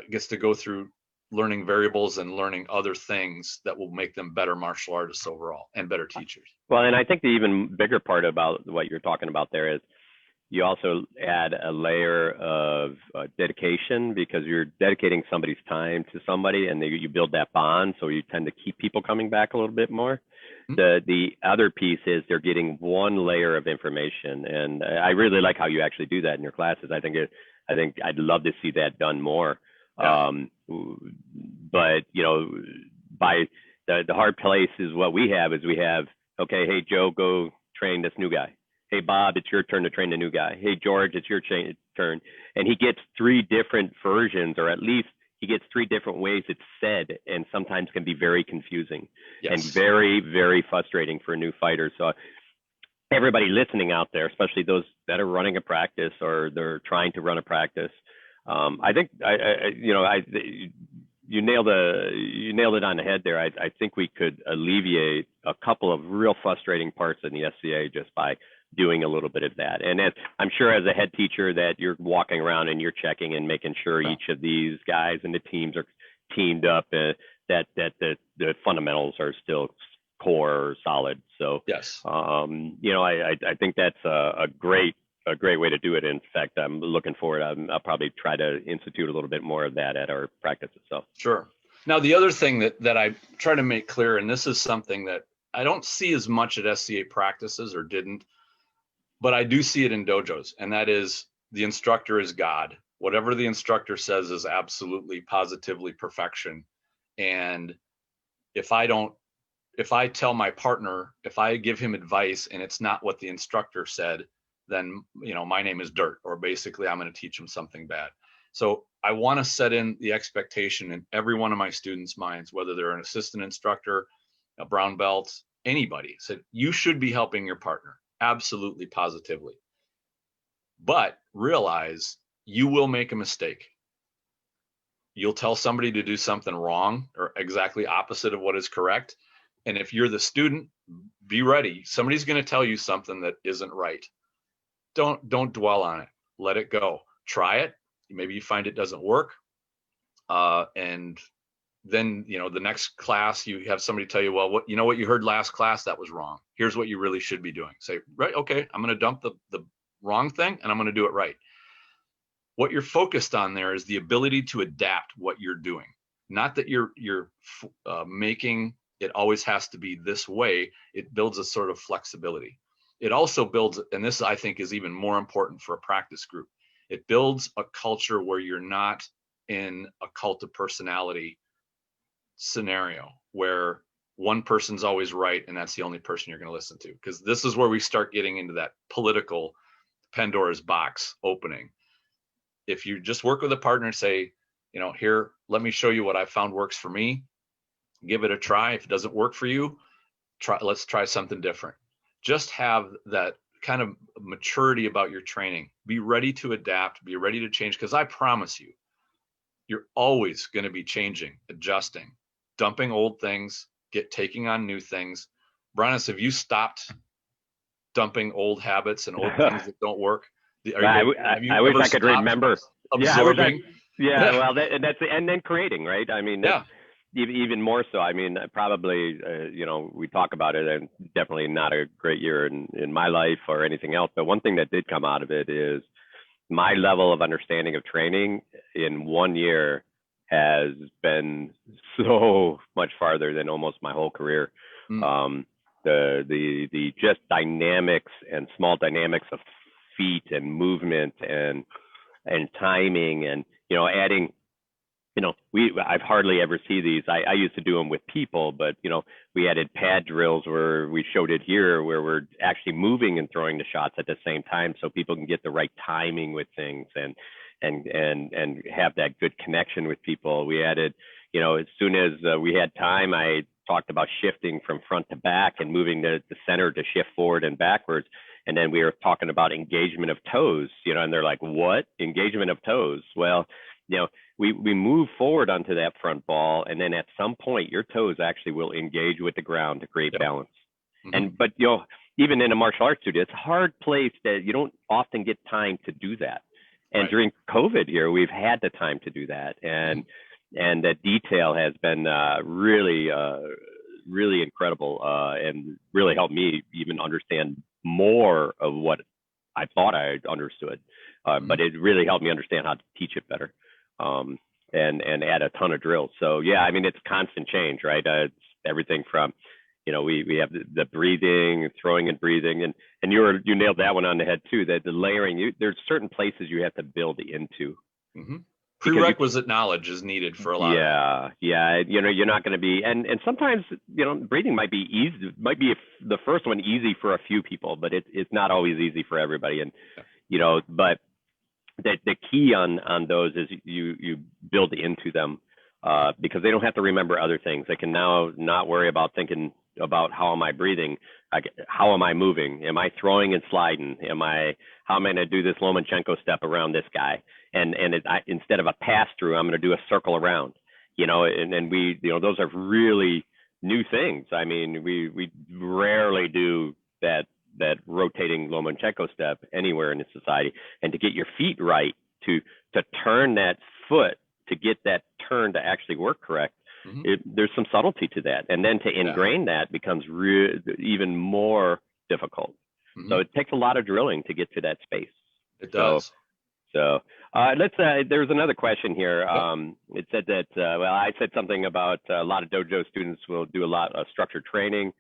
gets to go through learning variables and learning other things that will make them better martial artists overall and better teachers. Well, and I think the even bigger part about what you're talking about there is you also add a layer of dedication, because you're dedicating somebody's time to somebody, and you build that bond, so you tend to keep people coming back a little bit more. The other piece is they're getting one layer of information, and I really like how you actually do that in your classes. I think I'd love to see that done more. Yeah. But you know, by the hard place is what we have okay, hey Joe, go train this new guy. Hey Bob, it's your turn to train the new guy. Hey George, it's your turn. And he gets 3 different versions, or at least he gets 3 different ways it's said, and sometimes can be very confusing. Yes. And very, very frustrating for a new fighter. So everybody listening out there, especially those that are running a practice or they're trying to run a practice, I think you nailed it on the head there. I think we could alleviate a couple of real frustrating parts in the SCA just by doing a little bit of that. And I'm sure as a head teacher that you're walking around and you're checking and making sure each of these guys and the teams are teamed up, that the fundamentals are still core or solid. So yes, I think that's a great way to do it. In fact, I'm looking forward. I'll probably try to institute a little bit more of that at our practice itself. Sure. Now, the other thing that I try to make clear, and this is something that I don't see as much at SCA practices, or didn't, but I do see it in dojos, and that is the instructor is God. Whatever the instructor says is absolutely, positively perfection. And if I tell my partner, if I give him advice and it's not what the instructor said, then my name is dirt, or basically I'm going to teach them something bad. So I want to set in the expectation in every one of my students' minds, whether they're an assistant instructor, a brown belt, anybody, said you should be helping your partner, absolutely, positively. But realize you will make a mistake. You'll tell somebody to do something wrong or exactly opposite of what is correct. And if you're the student, be ready. Somebody's going to tell you something that isn't right. Don't dwell on it. Let it go. Try it. Maybe you find it doesn't work. And then, the next class you have somebody tell you, well, what you heard last class, that was wrong. Here's what you really should be doing. Say, right, okay, I'm going to dump the wrong thing and I'm going to do it right. What you're focused on there is the ability to adapt what you're doing. Not that you're making it always has to be this way. It builds a sort of flexibility. It also builds, and this I think is even more important for a practice group, it builds a culture where you're not in a cult of personality scenario where one person's always right and that's the only person you're going to listen to. Because this is where we start getting into that political Pandora's box opening. If you just work with a partner and say, here, let me show you what I found works for me, give it a try. If it doesn't work for you, let's try something different. Just have that kind of maturity about your training. Be ready to adapt, be ready to change, because I promise you, you're always going to be changing, adjusting, dumping old things, taking on new things. Brannos, have you stopped dumping old habits and old things that don't work? I wish I could remember. Absorbing? Well, and then creating, right? I mean, even more so. I mean, probably, we talk about it, and definitely not a great year in my life or anything else. But one thing that did come out of it is my level of understanding of training in 1 year has been so much farther than almost my whole career. The just dynamics and small dynamics of feet and movement and timing, and adding I've hardly ever see these. I used to do them with people, but we added pad drills where we showed it here, where we're actually moving and throwing the shots at the same time, so people can get the right timing with things and have that good connection with people. We added, as soon as we had time, I talked about shifting from front to back and moving the center to shift forward and backwards. And then we were talking about engagement of toes, and they're like, what? Engagement of toes? Well, we move forward onto that front ball, and then at some point your toes actually will engage with the ground to create balance. But even in a martial arts studio, it's a hard place that you don't often get time to do that. And during COVID here, we've had the time to do that, and the detail has been really incredible, and really helped me even understand more of what I thought I understood. But it really helped me understand how to teach it better. And add a ton of drills. So yeah, I mean, it's constant change, right? It's everything from, we have the breathing, throwing and breathing, and you nailed that one on the head too. That the layering, there's certain places you have to build into. Prerequisite knowledge is needed for a lot. Yeah. You're not going to be, and sometimes breathing might be easy, the first one easy for a few people, but it's not always easy for everybody. And but the key on those is you build into them, because they don't have to remember other things. They can now not worry about thinking about how am I breathing, how am I moving, am I throwing and sliding, how am I going to do this Lomachenko step around this guy, and instead of a pass through, I'm going to do a circle around, and we those are really new things. I mean, we rarely do that rotating Lomachenko step anywhere in the society, and to get your feet right, to turn that foot, to get that turn to actually work correct, there's some subtlety to that, and then to ingrain that becomes even more difficult. So it takes a lot of drilling to get to that space. It does. So let's there's another question here. It said that I said something about a lot of dojo students will do a lot of structured training,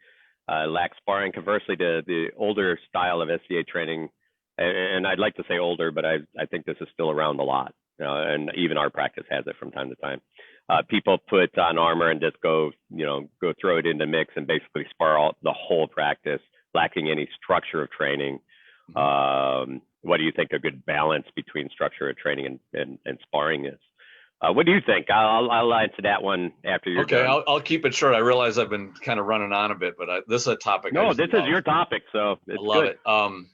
lack sparring. Conversely, the older style of SCA training, and I'd like to say older, but I think this is still around a lot, and even our practice has it from time to time. People put on armor and just go throw it in the mix and basically spar the whole practice, lacking any structure of training. What do you think a good balance between structure of training and sparring is? What do you think? I'll answer that one after you're done. Okay, I'll keep it short. I realize I've been kind of running on a bit, but this is a topic. No, this is your topic, so it's I love good. it.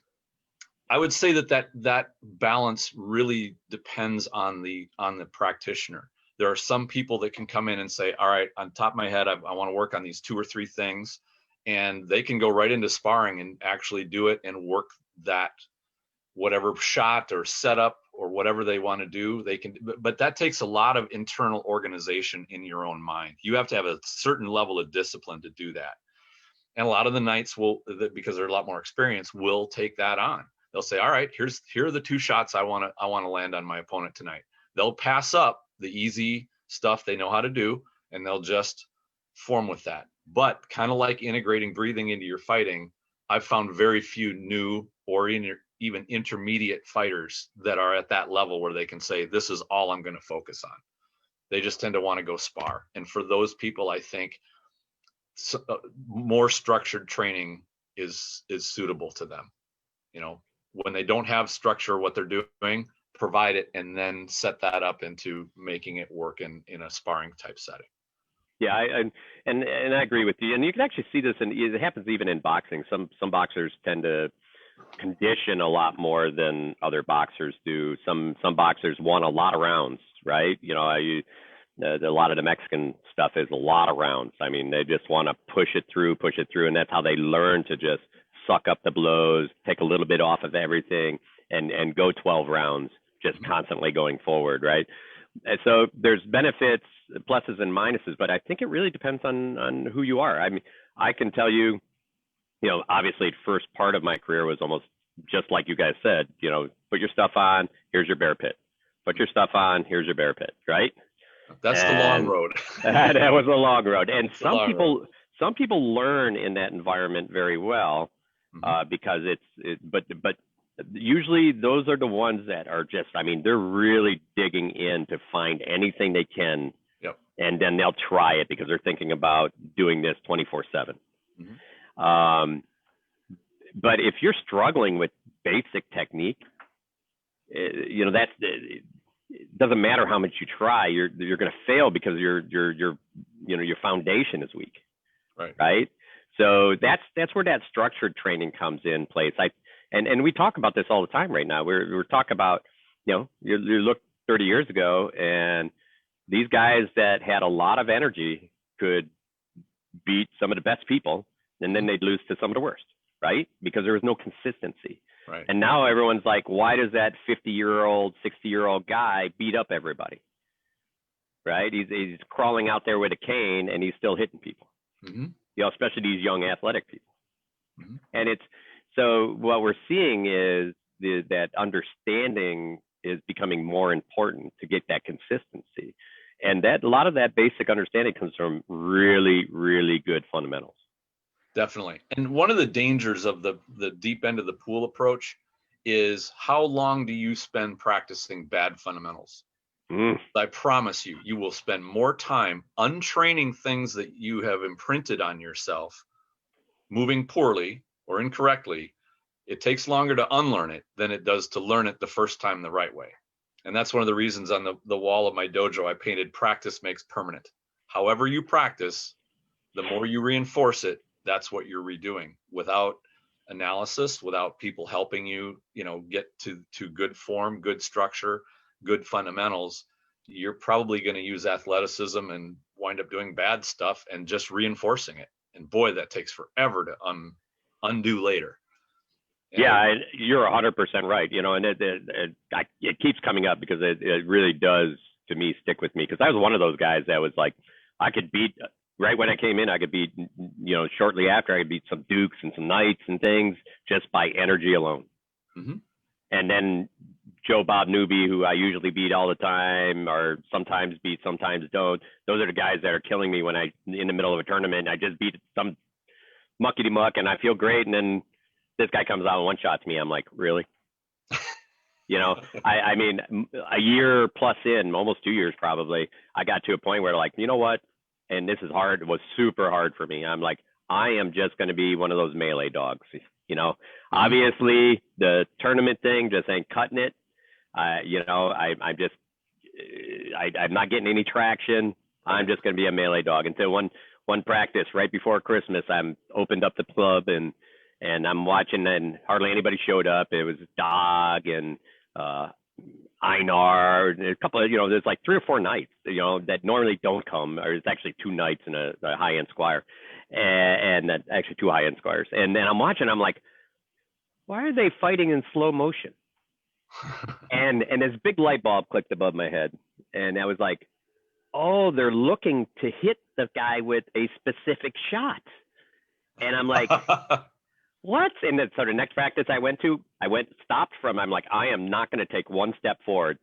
I would say that balance really depends on the practitioner. There are some people that can come in and say, all right, on top of my head, I want to work on these 2 or 3 things, and they can go right into sparring and actually do it and work that whatever shot or setup or whatever they want to do. They can, but that takes a lot of internal organization in your own mind. You have to have a certain level of discipline to do that. And a lot of the knights will, because they're a lot more experienced, will take that on. They'll say, all right, here are the 2 shots I want to land on my opponent tonight. They'll pass up the easy stuff they know how to do, and they'll just form with that. But kind of like integrating breathing into your fighting, I've found very few new or even intermediate fighters that are at that level where they can say, this is all I'm going to focus on. They just tend to want to go spar. And for those people, I think more structured training is suitable to them. When they don't have structure, what they're doing, provide it, and then set that up into making it work in a sparring type setting. Yeah, I agree with you. And you can actually see this, and it happens even in boxing. Some boxers tend to condition a lot more than other boxers do. Some boxers want a lot of rounds, right? A lot of the Mexican stuff is a lot of rounds. I mean, they just want to push it through, and that's how they learn to just suck up the blows, take a little bit off of everything, and go 12 rounds, just constantly going forward, right? And so there's benefits, pluses and minuses, but I think it really depends on who you are. I mean, I can tell you, obviously the first part of my career was almost just like you guys said, put your stuff on, here's your bear pit. Put your stuff on, here's your bear pit, right? That's the long road. That was a long road. And some people learn in that environment very well, because but Usually those are the ones that are just, I mean, they're really digging in to find anything they can. Yep. And then they'll try it because they're thinking about doing this 24/7. But if you're struggling with basic technique, you know, that's, it doesn't matter how much you try, you're going to fail because your you know, your foundation is weak. Right. So that's where that structured training comes in place. And we talk about this all the time right now. We're talking about, you know, you look 30 years ago, and these guys that had a lot of energy could beat some of the best people, and then they'd lose to some of the worst, right? Because there was no consistency. Right. And now everyone's like, why does that 50-year-old, 60-year-old guy beat up everybody? Right? He's crawling out there with a cane and he's still hitting people. You know, especially these young athletic people. And it's, so what we're seeing is that understanding is becoming more important to get that consistency. And that a lot of that basic understanding comes from really, really good fundamentals. Definitely. And one of the dangers of the deep end of the pool approach is, how long do you spend practicing bad fundamentals? I promise you, you will spend more time untraining things that you have imprinted on yourself, moving poorly or incorrectly. It takes longer to unlearn it than it does to learn it the first time the right way. And that's one of the reasons on the wall of my dojo, I painted "Practice makes permanent." However you practice, the more you reinforce it, that's what you're redoing. Without analysis, without people helping you, you know, get to good form, good structure, good fundamentals, you're probably going to use athleticism and wind up doing bad stuff and just reinforcing it. And boy, that takes forever to undo later. Yeah, you're 100% right. You know, and it keeps coming up because it really does, to me, stick with me. Because I was one of those guys that was like, I could beat, right when I came in, I could beat, you know, shortly after, I could beat some dukes and some knights and things just by energy alone. And then Joe Bob Newby, who I usually beat all the time, or sometimes beat, sometimes don't. Those are the guys that are killing me when in the middle of a tournament, I just beat some muckety muck and I feel great. And then this guy comes out and one shots me. I'm like, really? You know, I mean, a year plus in, almost 2 years probably, I got to a point where, like, you know what? And this is hard. It was super hard for me. I'm like, I am just going to be one of those melee dogs. You know, obviously the tournament thing just ain't cutting it. You know, I'm not getting any traction. I'm just going to be a melee dog until one practice right before Christmas. I'm opened up the club and I'm watching, and hardly anybody showed up. It was Dog and Einar, and a couple of, you know, there's like 3 or 4 knights, you know, that normally don't come, or it's actually 2 knights and a high-end squire, and actually 2 high-end squires. And then I'm watching, I'm like, why are they fighting in slow motion? and this big light bulb clicked above my head, and I was like, oh, they're looking to hit the guy with a specific shot. And I'm like, what? And then, so the next practice I stopped from, I'm like, I am not going to take one step forward.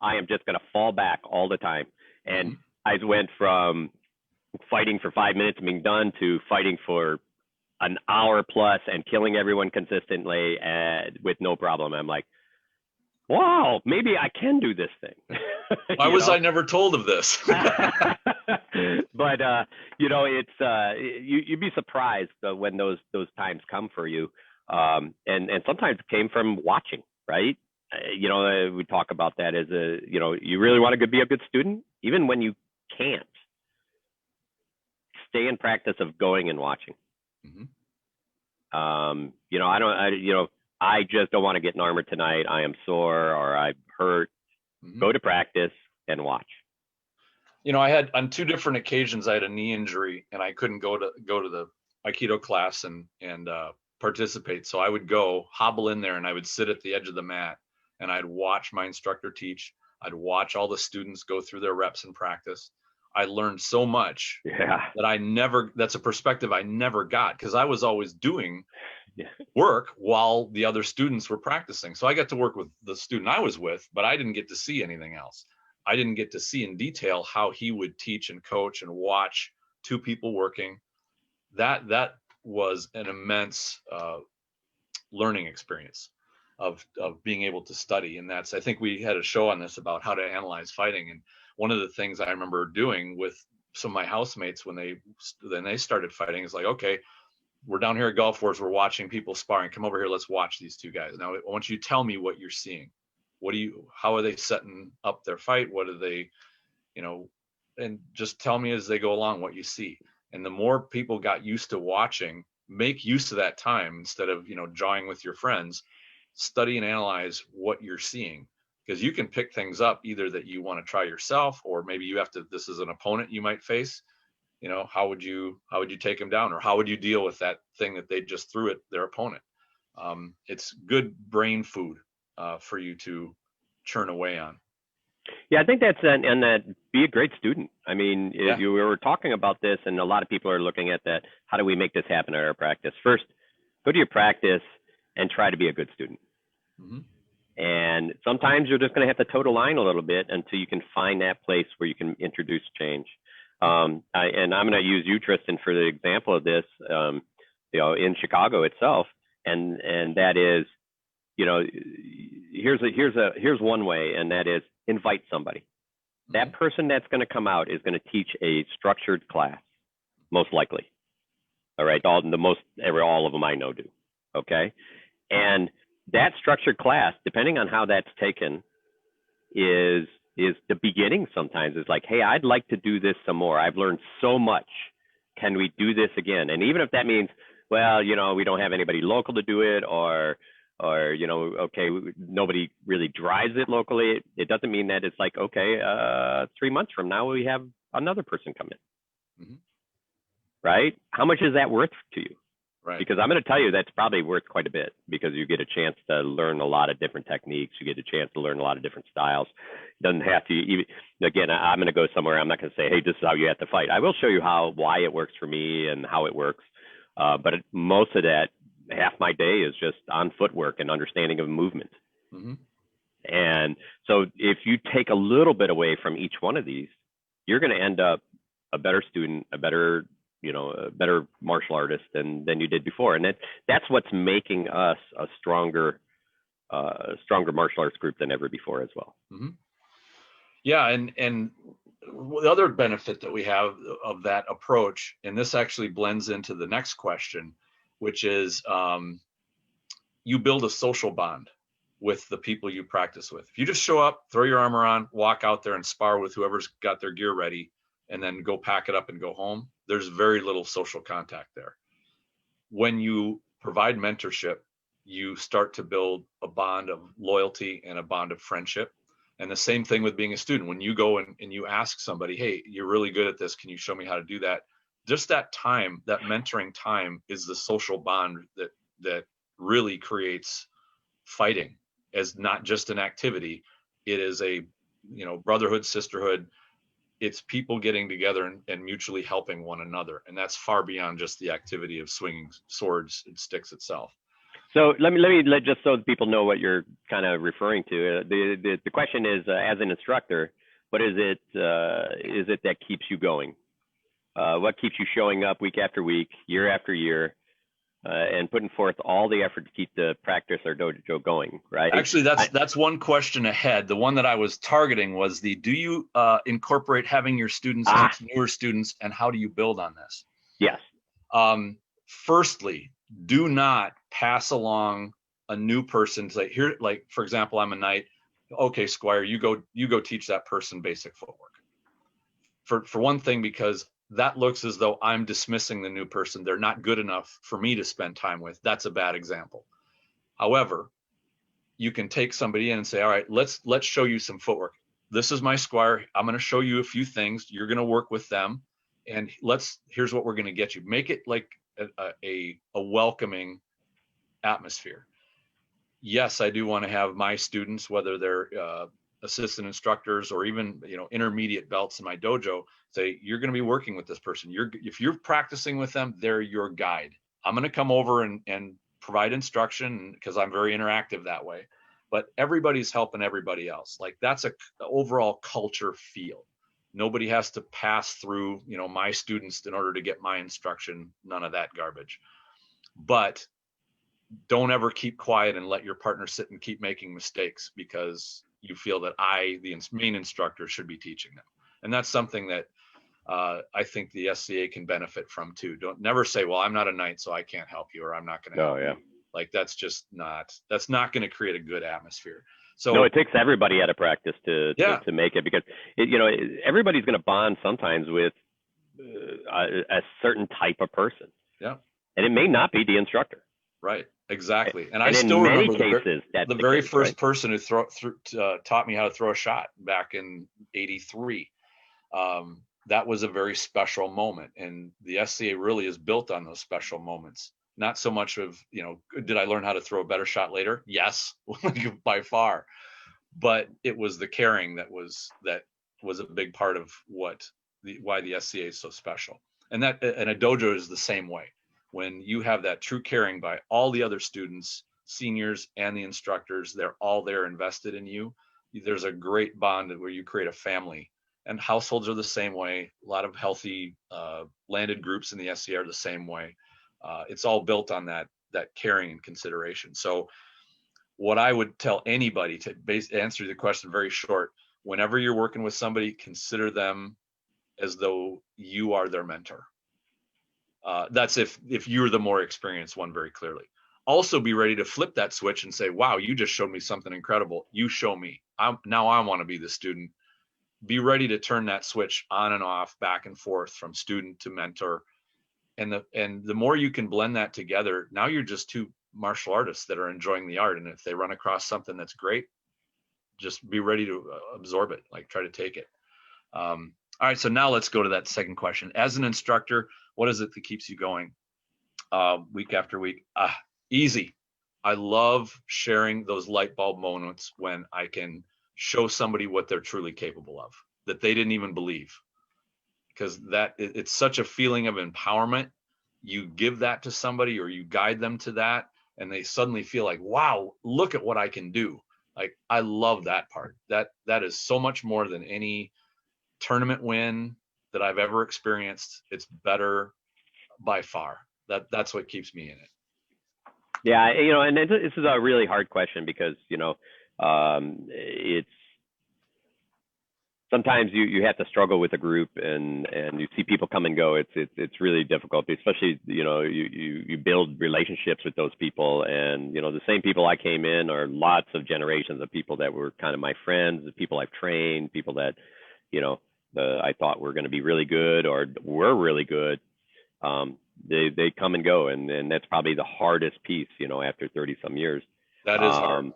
I am just going to fall back all the time. And I went from fighting for 5 minutes and being done to fighting for an hour plus and killing everyone consistently with no problem. I'm like, wow, maybe I can do this thing. Why was I never told of this? But you know, it's you'd be surprised when those times come for you, and sometimes it came from watching, right? You know, we talk about that as you know, you really want to be a good student, even when you can't. Stay in practice of going and watching. You know, I just don't want to get an armor tonight. I am sore or I'm hurt. Go to practice and watch. You know, I had on 2 different occasions, I had a knee injury and I couldn't go to the Aikido class and participate. So I would go hobble in there and I would sit at the edge of the mat and I'd watch my instructor teach. I'd watch all the students go through their reps and practice. I learned so much that that's a perspective I never got, because I was always doing work while the other students were practicing. So I got to work with the student I was with, but I didn't get to see anything else. I didn't get to see in detail how he would teach and coach and watch 2 people working. That was an immense learning experience. of being able to study. And that's, I think we had a show on this about how to analyze fighting. And one of the things I remember doing with some of my housemates when they started fighting is like, okay, we're down here at Gulf Wars, we're watching people sparring. Come over here, let's watch these two guys. Now I want you to tell me what you're seeing. How are they setting up their fight? What are they, and just tell me as they go along what you see. And the more people got used to watching, make use of that time instead of, jawing with your friends, study and analyze what you're seeing, because you can pick things up either that you want to try yourself, or maybe this is an opponent you might face. How would you take them down, or how would you deal with that thing that they just threw at their opponent? It's good brain food for you to churn away on. Yeah, I think and that be a great student. I mean, Yeah. we were talking about this, and a lot of people are looking at that. How do we make this happen at our practice? First, go to your practice and try to be a good student. Mm-hmm. And sometimes you're just going to have to toe the line a little bit until you can find that place where you can introduce change. And I'm going to use you, Tristan, for the example of this, in Chicago itself. And that is, here's one way, and that is invite somebody. That person that's going to come out is going to teach a structured class, most likely. All right, all of them I know do. Okay, and that structured class, depending on how that's taken, is the beginning. Sometimes it's like, hey, I'd like to do this some more. I've learned so much. Can we do this again? And even if that means, well, we don't have anybody local to do it, or okay, nobody really drives it locally. It doesn't mean that it's like, okay, 3 months from now we have another person come in. Mm-hmm. Right? How much is that worth to you? Right. Because I'm going to tell you that's probably worth quite a bit, because you get a chance to learn a lot of different techniques. You get a chance to learn a lot of different styles. It doesn't have to even, again, I'm going to go somewhere. I'm not going to say, hey, this is how you have to fight. I will show you why it works for me and how it works. But most of that, half my day is just on footwork and understanding of movement. Mm-hmm. And so if you take a little bit away from each one of these, you're going to end up a better student, a better martial artist than you did before. And that's what's making us a stronger martial arts group than ever before as well. Mm-hmm. Yeah. And the other benefit that we have of that approach, and this actually blends into the next question, which is you build a social bond with the people you practice with. If you just show up, throw your armor on, walk out there and spar with whoever's got their gear ready, and then go pack it up and go home, there's very little social contact there. When you provide mentorship, you start to build a bond of loyalty and a bond of friendship. And the same thing with being a student. When you go and you ask somebody, hey, you're really good at this, can you show me how to do that? Just that time, that mentoring time, is the social bond that really creates fighting as not just an activity. It is a brotherhood, sisterhood. It's people getting together and mutually helping one another. And that's far beyond just the activity of swinging swords and sticks itself. So let me just so people know what you're kind of referring to. The question is, as an instructor, what is it that keeps you going? What keeps you showing up week after week, year after year, and putting forth all the effort to keep the practice or dojo going, right? Actually, that's one question ahead. The one that I was targeting was do you incorporate having your students teach newer students, and how do you build on this? Yes. Firstly, do not pass along a new person to say, here, like, for example, I'm a knight. Okay, Squire, you go teach that person basic footwork. For one thing, because that looks as though I'm dismissing the new person. They're not good enough for me to spend time with. That's a bad example. However, you can take somebody in and say, all right, let's show you some footwork. This is my Squire. I'm going to show you a few things. You're going to work with them, and here's what we're going to get you. Make it like a welcoming atmosphere. Yes, I do want to have my students, whether they're assistant instructors or even intermediate belts in my dojo, say, you're going to be working with this person. If you're practicing with them, they're your guide. I'm going to come over and provide instruction because I'm very interactive that way. But everybody's helping everybody else. Like, that's a overall culture feel. Nobody has to pass through my students in order to get my instruction. None of that garbage. But don't ever keep quiet and let your partner sit and keep making mistakes because you feel that the main instructor, should be teaching them. And that's something that I think the SCA can benefit from too. Don't never say, well, I'm not a knight, so I can't help you, or I'm not going to help you. Like that's not going to create a good atmosphere. So no, it takes everybody at a practice to make it, because everybody's going to bond sometimes with a certain type of person. Yeah. And it may not be the instructor. Right. Exactly. And I still remember the very first person who taught me how to throw a shot back in '83. That was a very special moment, and the SCA really is built on those special moments. Not so much of, did I learn how to throw a better shot later? Yes, by far. But it was the caring that was a big part of why the SCA is so special. And a dojo is the same way. When you have that true caring by all the other students, seniors, and the instructors, they're all there invested in you. There's a great bond where you create a family. And households are the same way. A lot of healthy landed groups in the SCA are the same way. It's all built on that caring and consideration. So what I would tell anybody, to answer the question very short, whenever you're working with somebody, consider them as though you are their mentor. That's if you're the more experienced one, very clearly. Also be ready to flip that switch and say, wow, you just showed me something incredible. You show me. Now I want to be the student. Be ready to turn that switch on and off, back and forth from student to mentor. And the more you can blend that together, now you're just two martial artists that are enjoying the art. And if they run across something that's great, just be ready to absorb it, like try to take it. All right, so now let's go to that second question. As an instructor, what is it that keeps you going week after week? Easy. I love sharing those light bulb moments when I can show somebody what they're truly capable of, that they didn't even believe, because it's such a feeling of empowerment. You give that to somebody or you guide them to that, and they suddenly feel like, wow, look at what I can do. Like, I love that part. That is so much more than any tournament win that I've ever experienced. It's better by far. That's what keeps me in it. Yeah, and this is a really hard question, because it's sometimes you have to struggle with a group, and you see people come and go. It's really difficult, especially you build relationships with those people, and the same people I came in are lots of generations of people that were kind of my friends, the people I've trained, people that I thought were going to be really good or were really good. They come and go, and that's probably the hardest piece, after 30 some years. That is hard.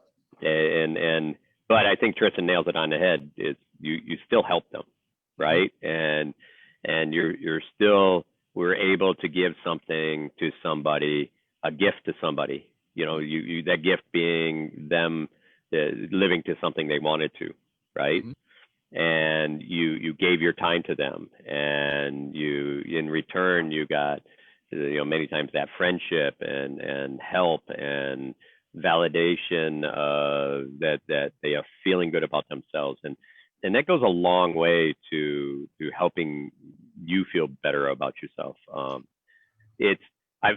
But I think Tristan nails it on the head. Is you still help them, right? And we're able to give something to somebody, a gift to somebody. You that gift being them living to something they wanted to, right? Mm-hmm. And you gave your time to them, and you in return you got many times that friendship and help and validation that they are feeling good about themselves, and that goes a long way to helping you feel better about yourself.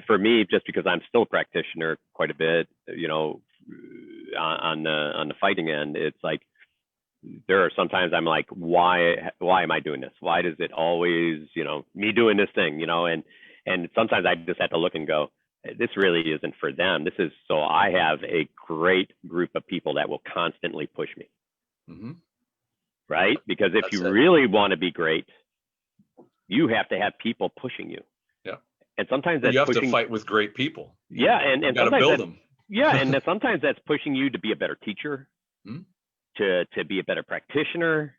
For me, just because I'm still a practitioner quite a bit, on the fighting end, it's like there are sometimes I'm like, why am I doing this? Why does it always, me doing this thing, and sometimes I just have to look and go, this really isn't for them. This is so I have a great group of people that will constantly push me. Mm-hmm. Right? Because if you really want to be great, you have to have people pushing you. Yeah. And sometimes you have to fight with great people. Yeah, and you got to build them. Yeah, and then sometimes that's pushing you to be a better teacher, to be a better practitioner,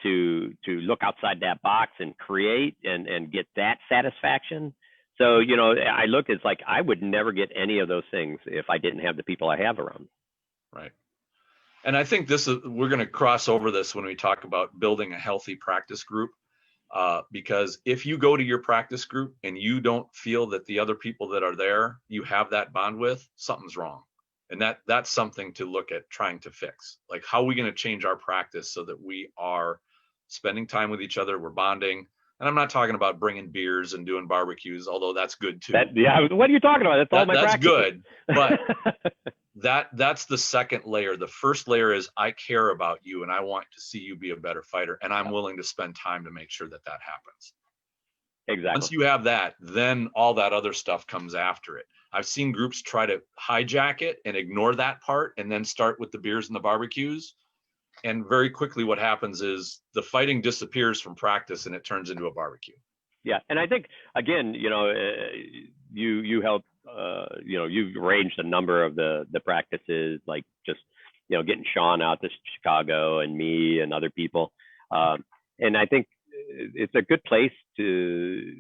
to look outside that box and create and get that satisfaction. So, I look, it's like I would never get any of those things if I didn't have the people I have around. Right. And I think we're going to cross over this when we talk about building a healthy practice group, because if you go to your practice group and you don't feel that the other people that are there, you have that bond with, something's wrong. And that's something to look at trying to fix. Like, how are we going to change our practice so that we are spending time with each other, we're bonding, And I'm not talking about bringing beers and doing barbecues, although that's good too. Yeah, what are you talking about? That's all my That's practices. good, but that's the second layer. The first layer is I care about you and I want to see you be a better fighter, and I'm willing to spend time to make sure that that happens. Exactly. Once you have that, then all that other stuff comes after it. I've seen groups try to hijack it and ignore that part and then start with the beers and the barbecues. And very quickly what happens is the fighting disappears from practice and it turns into a barbecue. Yeah, and I think again, you help, you've arranged a number of the practices, like just getting Sean out to Chicago and me and other people, and I think it's a good place to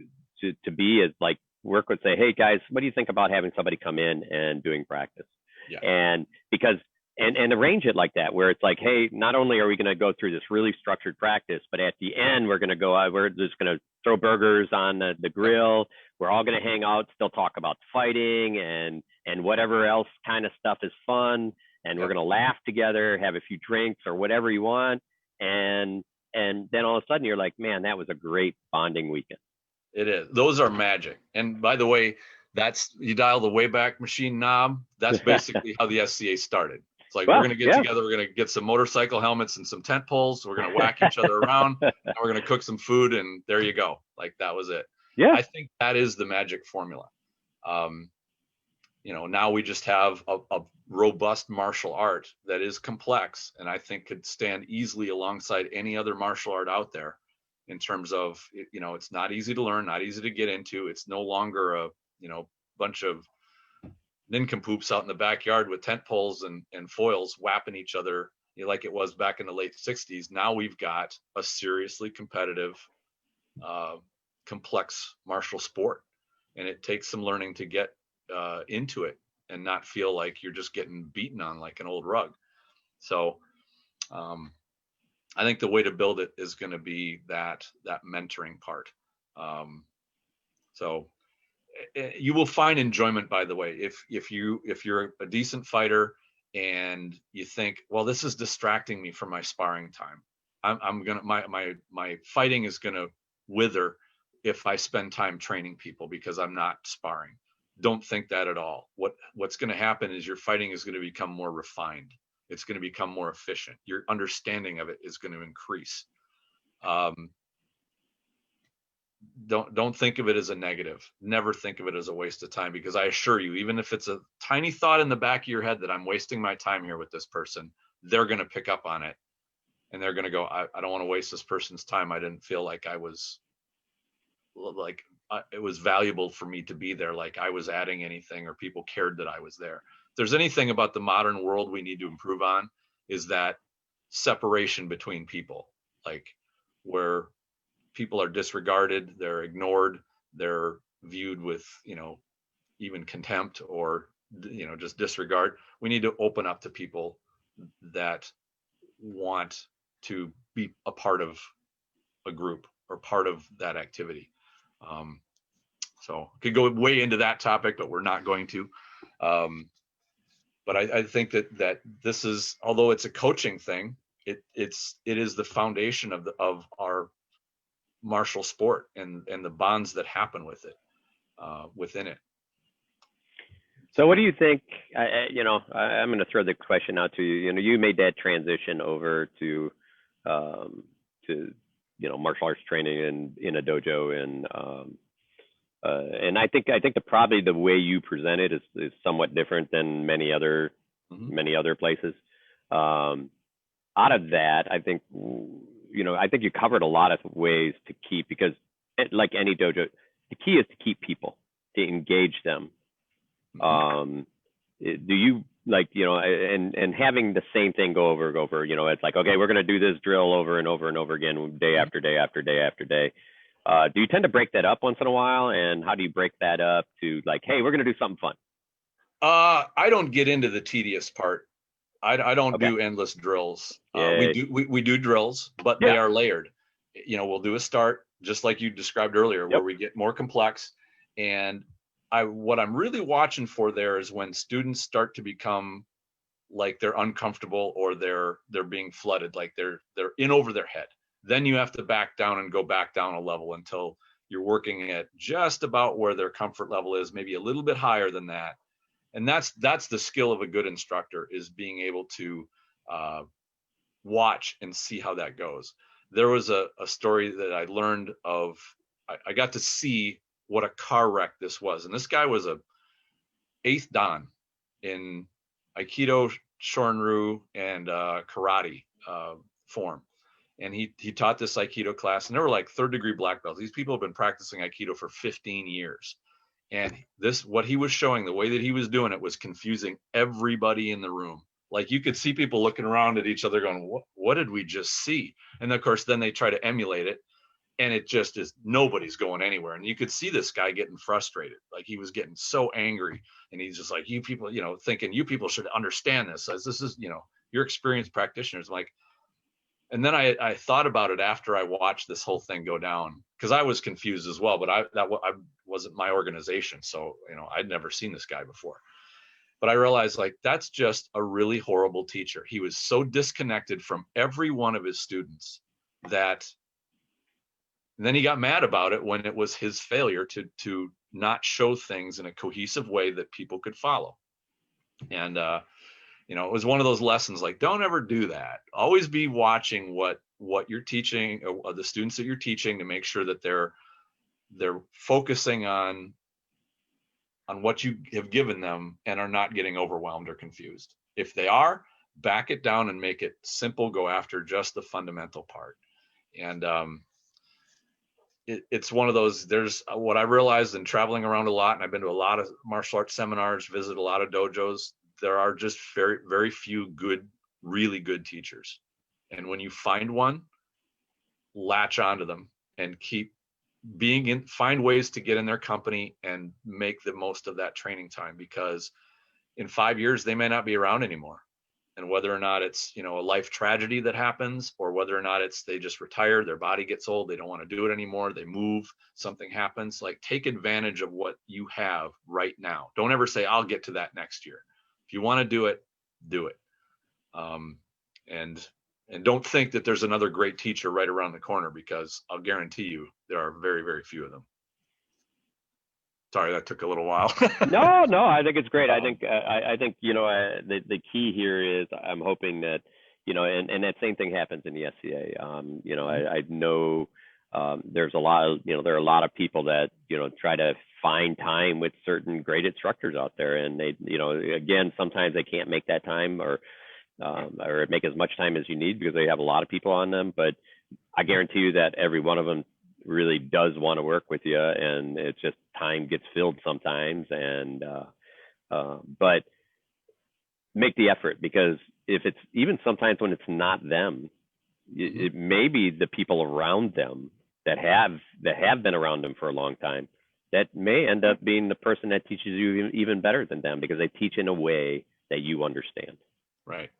be, is like work with, say, hey guys, what do you think about having somebody come in and doing practice? Yeah. And because and arrange it like that, where it's like, hey, not only are we going to go through this really structured practice, but at the end we're going to go out, we're just going to throw burgers on the grill. We're all going to hang out, still talk about fighting and whatever else kind of stuff is fun, and we're going to laugh together, have a few drinks or whatever you want, and then all of a sudden you're like, man, that was a great bonding weekend. It is. Those are magic. And by the way, that's, you dial the Wayback Machine knob. That's basically how the SCA started. It's like, we're going to get together, we're going to get some motorcycle helmets and some tent poles. We're going to whack each other around, and we're going to cook some food, and there you go. Like, that was it. Yeah. I think that is the magic formula. Now we just have a robust martial art that is complex, and I think could stand easily alongside any other martial art out there in terms of, it's not easy to learn, not easy to get into. It's no longer a, bunch of nincompoops out in the backyard with tent poles and foils whapping each other, like it was back in the late 60s. Now we've got a seriously competitive, complex martial sport, and it takes some learning to get into it and not feel like you're just getting beaten on like an old rug. So I think the way to build it is going to be that mentoring part. So you will find enjoyment, by the way, if you're a decent fighter and you think, well, this is distracting me from my sparring time. My fighting is gonna wither if I spend time training people because I'm not sparring. Don't think that at all. What's going to happen is your fighting is going to become more refined. It's going to become more efficient. Your understanding of it is going to increase. Don't think of it as a negative. Never think of it as a waste of time, because I assure you, even if it's a tiny thought in the back of your head that I'm wasting my time here with this person, they're going to pick up on it, and they're going to go, I don't want to waste this person's time. I didn't feel like it was valuable for me to be there, like I was adding anything, or people cared that I was there. If there's anything about the modern world we need to improve on, is that separation between people, like where people are disregarded, they're ignored, they're viewed with, even contempt or, just disregard. We need to open up to people that want to be a part of a group or part of that activity. So could go way into that topic, but we're not going to. But I think that this is, although it's a coaching thing, it is the foundation of our martial sport and the bonds that happen with it, within it. So what do you think? I'm going to throw the question out to you. You made that transition over to martial arts training in a dojo, and I think probably the way you present it is somewhat different than many other places. Out of that, I think you covered a lot of ways to keep, because like any dojo, the key is to keep people, to engage them. Do you and having the same thing go over, it's like, okay, we're going to do this drill over and over and over again, day after day after day after day. Do you tend to break that up once in a while? And how do you break that up to, like, hey, we're going to do something fun? I don't get into the tedious part. I don't do endless drills. We do drills, but they are layered. We'll do a start, just like you described earlier, where we get more complex. And what I'm really watching for there is when students start to become like they're uncomfortable, or they're being flooded, like they're in over their head. Then you have to back down and go back down a level until you're working at just about where their comfort level is, maybe a little bit higher than that. And that's the skill of a good instructor, is being able to watch and see how that goes. There was a story that I learned of. I got to see what a car wreck this was. And this guy was a 8th Dan in Aikido, Shorin-ryu, and karate form. And he taught this Aikido class, and they were like 3rd degree black belts. These people have been practicing Aikido for 15 years. And what he was showing, the way that he was doing it, was confusing everybody in the room. Like, you could see people looking around at each other going, what did we just see? And of course, then they try to emulate it, and it just is, nobody's going anywhere. And you could see this guy getting frustrated. Like, he was getting so angry, and he's just like, you people, thinking you people should understand this. As this is, you're experienced practitioners. I'm like, and then I thought about it after I watched this whole thing go down, because I was confused as well, but I wasn't my organization. So, I'd never seen this guy before. But I realized, like, that's just a really horrible teacher. He was so disconnected from every one of his students that, and then he got mad about it when it was his failure to not show things in a cohesive way that people could follow. And it was one of those lessons, like, don't ever do that. Always be watching what you're teaching, or the students that you're teaching, to make sure that they're focusing on what you have given them and are not getting overwhelmed or confused. If they are, back it down and make it simple. Go after just the fundamental part. And it's one of those, there's what I realized in traveling around a lot, and I've been to a lot of martial arts seminars, visit a lot of dojos. There are just very, very few really good teachers. And when you find one, latch onto them and keep find ways to get in their company and make the most of that training time, because in 5 years, they may not be around anymore. And whether or not it's, a life tragedy that happens, or whether or not it's they just retire, their body gets old, they don't want to do it anymore, they move, something happens, like, take advantage of what you have right now. Don't ever say, I'll get to that next year. If you want to do it, do it. And don't think that there's another great teacher right around the corner, because I'll guarantee you there are very, very few of them. Sorry, that took a little while. No, I think it's great. I think the key here is, I'm hoping that, and that same thing happens in the SCA. I know there's there are a lot of people that, try to find time with certain great instructors out there, and they, again, sometimes they can't make that time, or make as much time as you need, because they have a lot of people on them. But I guarantee you that every one of them really does want to work with you, and it's just time gets filled sometimes. And but make the effort, because if it's, even sometimes when it's not them, it may be the people around them that have been around them for a long time, that may end up being the person that teaches you even better than them, because they teach in a way that you understand. Right.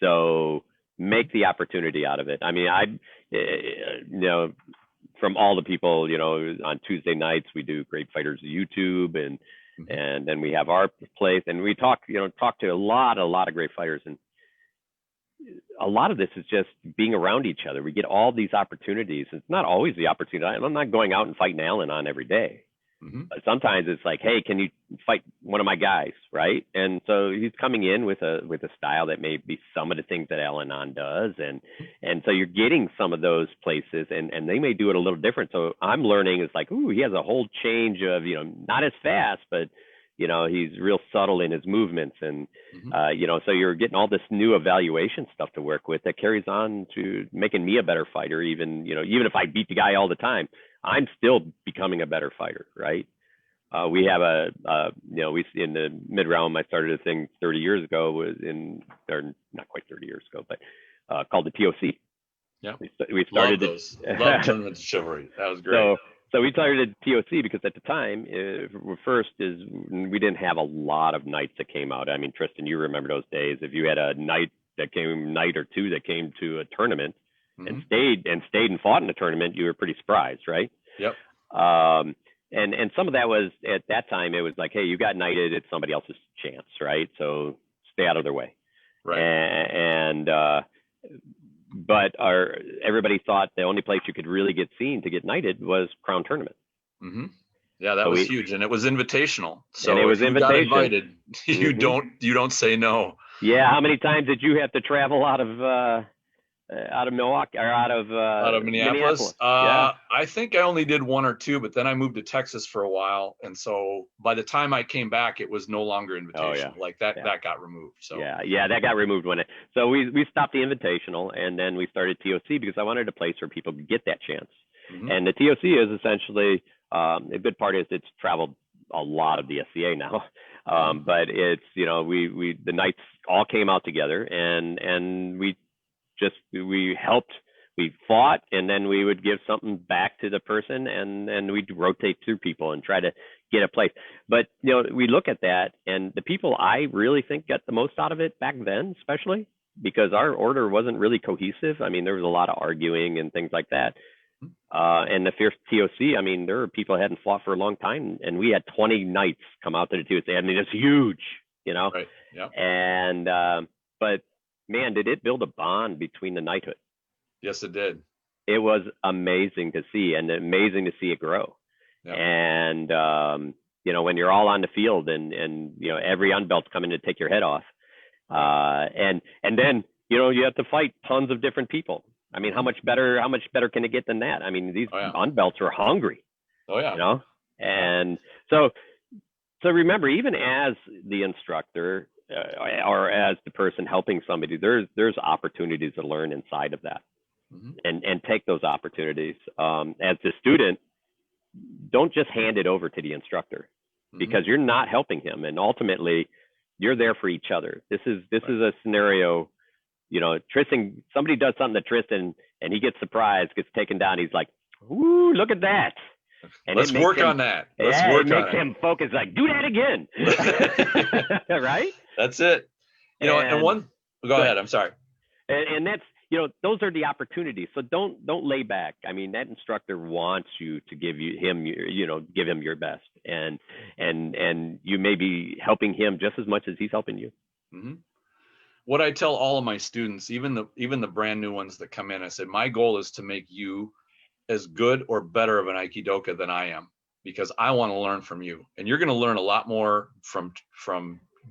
So make the opportunity out of it. I mean, from all the people, on Tuesday nights, we do Great Fighters YouTube, and then we have our place, and we talk to a lot of great fighters. And a lot of this is just being around each other. We get all these opportunities. It's not always the opportunity. I'm not going out and fighting Al-Anon every day. But sometimes it's like, hey, can you fight one of my guys, right? And so he's coming in with a style that may be some of the things that Al-Anon does, and so you're getting some of those places, and they may do it a little different. So I'm learning, it's like, ooh, he has a whole change of, not as fast, but he's real subtle in his movements, and so you're getting all this new evaluation stuff to work with that carries on to making me a better fighter. Even if I beat the guy all the time, I'm still becoming a better fighter, right? We have we in the mid realm, I started a thing 30 years ago, or not quite 30 years ago, but called the TOC. Yeah, we started love tournament chivalry. That was great. So we started TOC because at the time, first is we didn't have a lot of knights that came out. I mean, Tristan, you remember those days. If you had a knight or two that came to a tournament and stayed and fought in a tournament, you were pretty surprised, right? Yep. And some of that was, at that time, it was like, hey, you got knighted, it's somebody else's chance, right? So stay out of their way. Right. And but everybody thought the only place you could really get seen to get knighted was Crown Tournament. Mm-hmm. Yeah, that So was huge, and it was invitational. And it So was if you got invitation. invited, you don't say no. Yeah, how many times did you have to travel out of Milwaukee or out of Minneapolis? Yeah. I think I only did one or two, but then I moved to Texas for a while, and so by the time I came back, it was no longer invitational. Like that got removed. So yeah, that got removed so we stopped the invitational, and then we started TOC because I wanted a place where people could get that chance. Mm-hmm. And the TOC is essentially a good part is it's traveled a lot of the SCA now. But it's, we the Knights all came out together, and we helped, we fought, and then we would give something back to the person, and we'd rotate through people and try to get a place. But we look at that, and the people I really think got the most out of it back then, especially because our order wasn't really cohesive. I mean, there was a lot of arguing and things like that. And the first TOC, I mean, there were people who hadn't fought for a long time, and we had 20 Knights come out to the TOC. I mean, it's huge, Right. Yeah. And but man, did it build a bond between the knighthood. Yes, it did. It was amazing to see, and amazing to see it grow. Yeah. And when you're all on the field, and every unbelt's coming to take your head off, and then you have to fight tons of different people. I mean, how much better can it get than that? I mean, these unbelts are hungry. Oh yeah. And so remember, even as the instructor or as the person helping somebody, there's opportunities to learn inside of that, and take those opportunities. As the student, don't just hand it over to the instructor, because you're not helping him, and ultimately you're there for each other. This is a scenario. Tristan, somebody does something to Tristan and he gets surprised, gets taken down. He's like, "Ooh, look at that." And let's work on that. It makes him focus, like, do that again. Right? That's it. Go ahead. I'm sorry. And that's, those are the opportunities. So don't lay back. I mean, that instructor wants you to give him your best, and you may be helping him just as much as he's helping you. Mm-hmm. What I tell all of my students, even the brand new ones that come in, I said, my goal is to make you as good or better of an Aikidoka than I am, because I want to learn from you. And you're going to learn a lot more from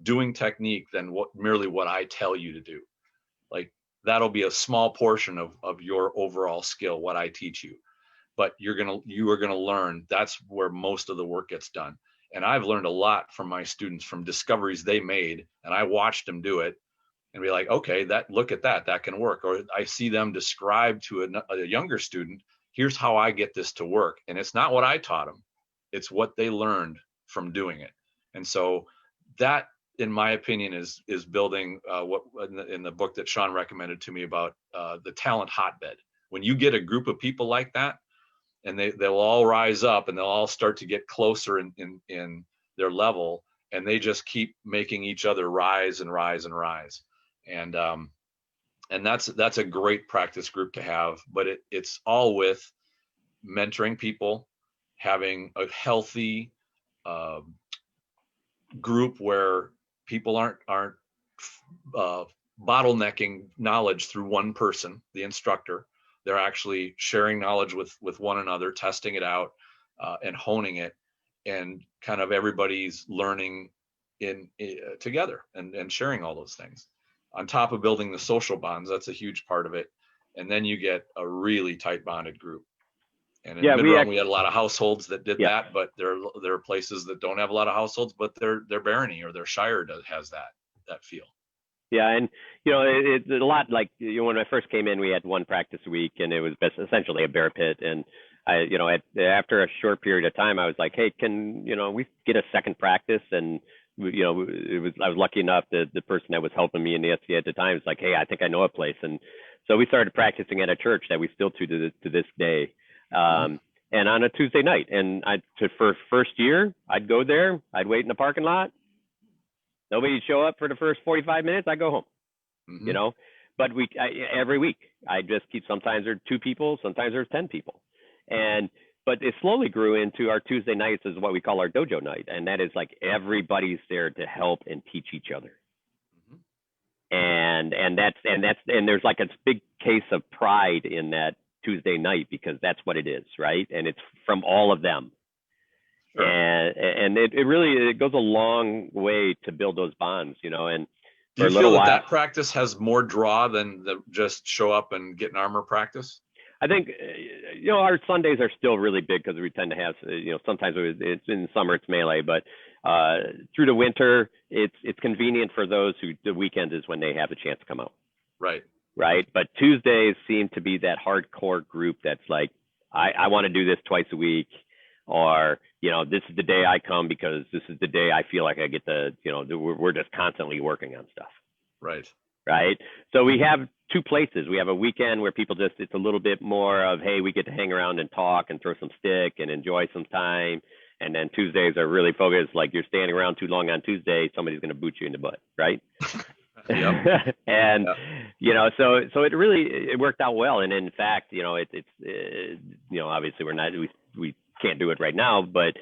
doing technique than merely what I tell you to do. Like, that'll be a small portion of your overall skill, what I teach you. But you are going to learn. That's where most of the work gets done. And I've learned a lot from my students, from discoveries they made, and I watched them do it. And be like, okay, look at that can work. Or I see them describe to a younger student, here's how I get this to work. And it's not what I taught them, it's what they learned from doing it. And so that, in my opinion, is building what in the book that Sean recommended to me about the talent hotbed. When you get a group of people like that, and they'll all rise up, and they'll all start to get closer in their level, and they just keep making each other rise and rise and rise. And that's a great practice group to have, but it's all with mentoring people, having a healthy group where people aren't bottlenecking knowledge through one person, the instructor. They're actually sharing knowledge with one another, testing it out, and honing it, and kind of everybody's learning together and sharing all those things. On top of building the social bonds, that's a huge part of it. And then you get a really tight bonded group. And in Mid-Rome, we had a lot of households that did that, but there are places that don't have a lot of households, but their barony or their shire has that feel. Yeah, and it's a lot like when I first came in, we had one practice a week, and it was essentially a bear pit. And I, after a short period of time, I was like, hey, can we get a second practice? And I was lucky enough that the person that was helping me in the SCA at the time was like, hey, I think I know a place. And so we started practicing at a church that we still do to this day. And on a Tuesday night, and for first year, I'd go there, I'd wait in the parking lot. Nobody'd show up for the first 45 minutes. I'd go home, but every week I just keep, sometimes there's 2 people, sometimes there's 10 people. But it slowly grew into our Tuesday nights is what we call our dojo night. And that is like everybody's there to help and teach each other. and there's like a big case of pride in that Tuesday night, because that's what it is, right? And it's from all of them. Sure. And it really goes a long way to build those bonds, and do you feel that practice has more draw than the just show up and get an armor practice? I think, our Sundays are still really big because we tend to have, sometimes it's in the summer, it's melee, but through the winter, it's convenient for those who the weekend is when they have a chance to come out. Right. Right. But Tuesdays seem to be that hardcore group that's like, I want to do this twice a week, or, this is the day I come because this is the day I feel like I get to, we're just constantly working on stuff. Right. Right. So we have two places. We have a weekend where people it's a little bit more of, hey, we get to hang around and talk and throw some stick and enjoy some time. And then Tuesdays are really focused, like you're standing around too long on Tuesday, somebody's going to boot you in the butt. Right. Yep. And, so it really, it worked out well. And in fact, it's obviously we can't do it right now, but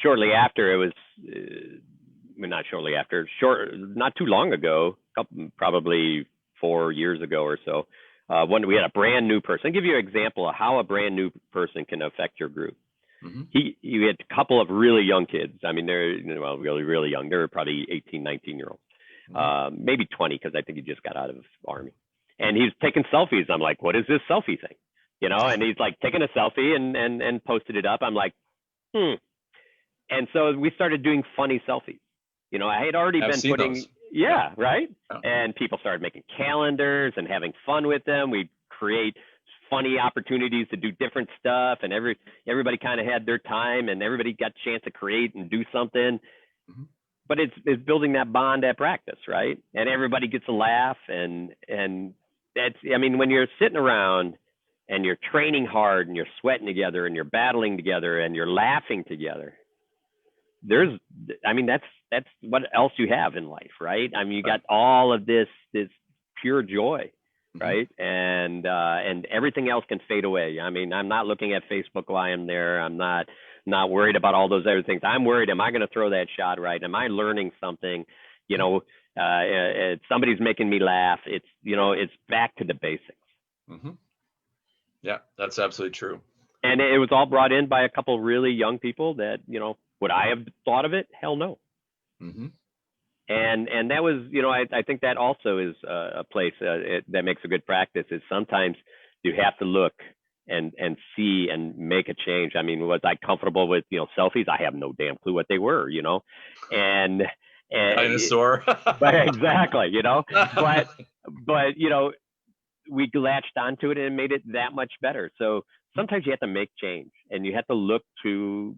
shortly after it was, not too long ago, probably 4 years ago or so, when we had a brand new person. I'll give you an example of how a brand new person can affect your group. Mm-hmm. He had a couple of really young kids. I mean, they're really, really young. They're probably 18, 19-year-olds, mm-hmm. Maybe 20, because I think he just got out of Army. And he's taking selfies. I'm like, what is this selfie thing? And he's like taking a selfie and posted it up. I'm like, And so we started doing funny selfies. I had already been putting, those. Yeah, right. Yeah. And people started making calendars and having fun with them. We create funny opportunities to do different stuff, and everybody kind of had their time, and everybody got a chance to create and do something. Mm-hmm. But it's building that bond at practice, right? And everybody gets a laugh, and that's, when you're sitting around and you're training hard and you're sweating together and you're battling together and you're laughing together, that's what else you have in life, right? You got all of this pure joy, right? Mm-hmm. And everything else can fade away. I'm not looking at Facebook while I'm there. I'm not worried about all those other things. I'm worried, am I going to throw that shot right? Am I learning something? Somebody's making me laugh. It's back to the basics. Mm-hmm. Yeah, that's absolutely true. And it was all brought in by a couple really young people that, would I have thought of it? Hell no. Mm-hmm. And that was, I think that also is a place that makes a good practice, is sometimes you have to look and see and make a change. Was I comfortable with, selfies? I have no damn clue what they were, and dinosaur. But exactly, but we latched onto it and made it that much better. So sometimes you have to make change, and you have to look to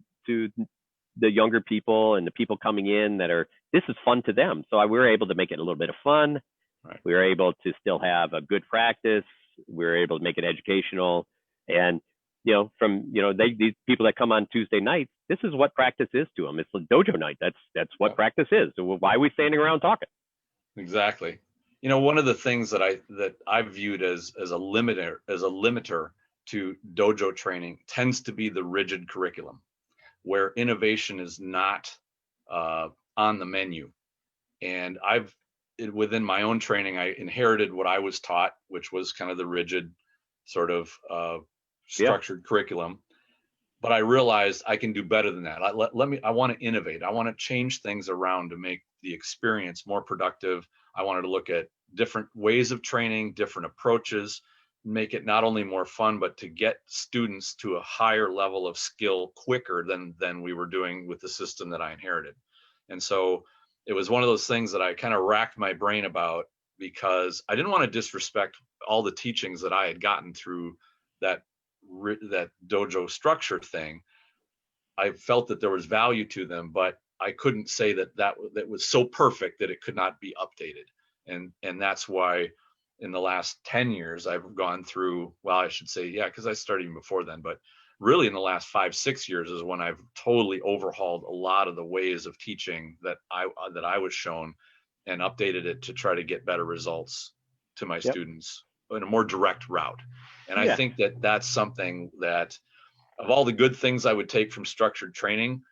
the younger people and the people coming in this is fun to them. So we were able to make it a little bit of fun. Right. We were able to still have a good practice. We were able to make it educational. And, these people that come on Tuesday nights, this is what practice is to them. It's a dojo night. That's what practice is. So why are we standing around talking? Exactly. One of the things that I've viewed as a limiter to dojo training tends to be the rigid curriculum, where innovation is not on the menu. And within my own training, I inherited what I was taught, which was kind of the rigid sort of structured curriculum. But I realized I can do better than that. I want to innovate. I want to change things around to make the experience more productive. I wanted to look at different ways of training, different approaches, make it not only more fun, but to get students to a higher level of skill quicker than we were doing with the system that I inherited. And so it was one of those things that I kind of racked my brain about, because I didn't want to disrespect all the teachings that I had gotten through that dojo structure thing. I felt that there was value to them, but I couldn't say that was so perfect that it could not be updated. And that's why in the last 10 years, I've gone through, well, I should say, yeah, because I started even before then, but really in the last 5-6 years is when I've totally overhauled a lot of the ways of teaching that I was shown, and updated it to try to get better results to my students in a more direct route. And I think that that's something that, of all the good things I would take from structured training,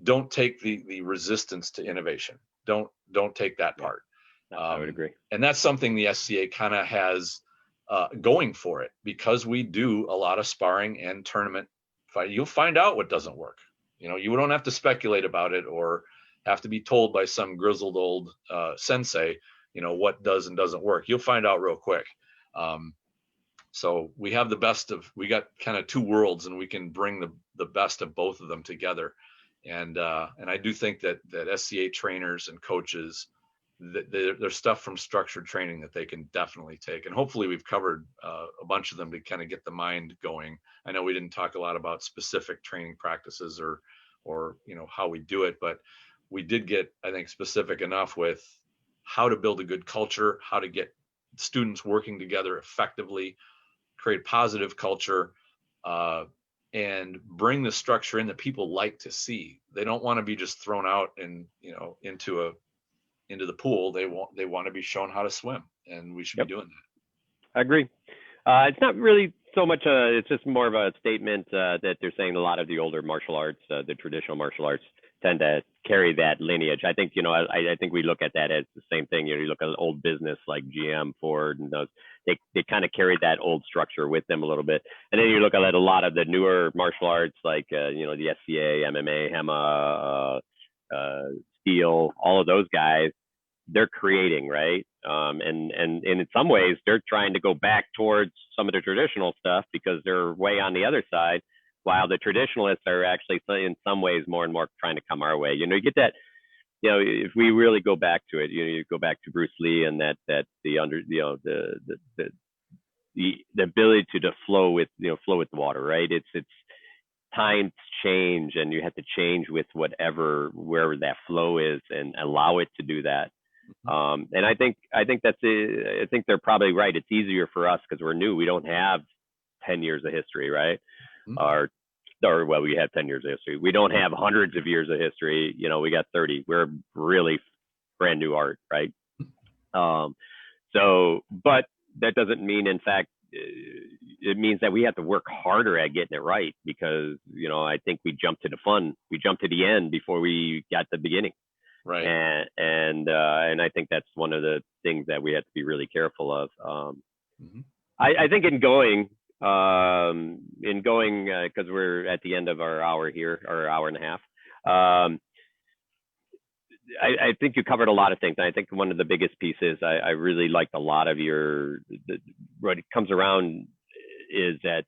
don't take the resistance to innovation. don't take that Yeah. part. I would agree. And that's something the SCA kind of has going for it, because we do a lot of sparring and tournament fight. You'll find out what doesn't work. You don't have to speculate about it or have to be told by some grizzled old sensei, what does and doesn't work. You'll find out real quick. So we got kind of two worlds, and we can bring the best of both of them together. And I do think that SCA trainers and coaches, there's stuff from structured training that they can definitely take. And hopefully we've covered a bunch of them to kind of get the mind going. I know we didn't talk a lot about specific training practices or how we do it, but we did get, I think, specific enough with how to build a good culture, how to get students working together effectively, create positive culture, and bring the structure in that people like to see. They don't want to be just thrown out and into the pool. They want to be shown how to swim, and we should be doing that. I agree. It's not really so much it's just more of a statement that they're saying a lot of the older martial arts, the traditional martial arts, tend to carry that lineage. I think, I think we look at that as the same thing. You look at an old business like GM, Ford, and those, they kind of carry that old structure with them a little bit. And then you look at a lot of the newer martial arts, like, the SCA, MMA, HEMA, Steel, all of those guys, they're creating, right? And in some ways, they're trying to go back towards some of the traditional stuff because they're way on the other side, while the traditionalists are actually in some ways more and more trying to come our way. You get that, if we really go back to it, you go back to Bruce Lee and the ability to flow with the water, right? It's times change, and you have to change with wherever that flow is, and allow it to do that. And I think they're probably right. It's easier for us because we're new. We don't have 10 years of history, right? Or well, we have 10 years of history. We don't have hundreds of years of history. We got 30. We're really brand new art, right? But that doesn't mean, in fact, it means that we have to work harder at getting it right, because, I think we jumped to the fun. We jumped to the end before we got the beginning. Right. And I think that's one of the things that we have to be really careful of. I think in going, because we're at the end of our hour here, or hour and a half. I think you covered a lot of things. I think one of the biggest pieces I really liked a lot of what it comes around is that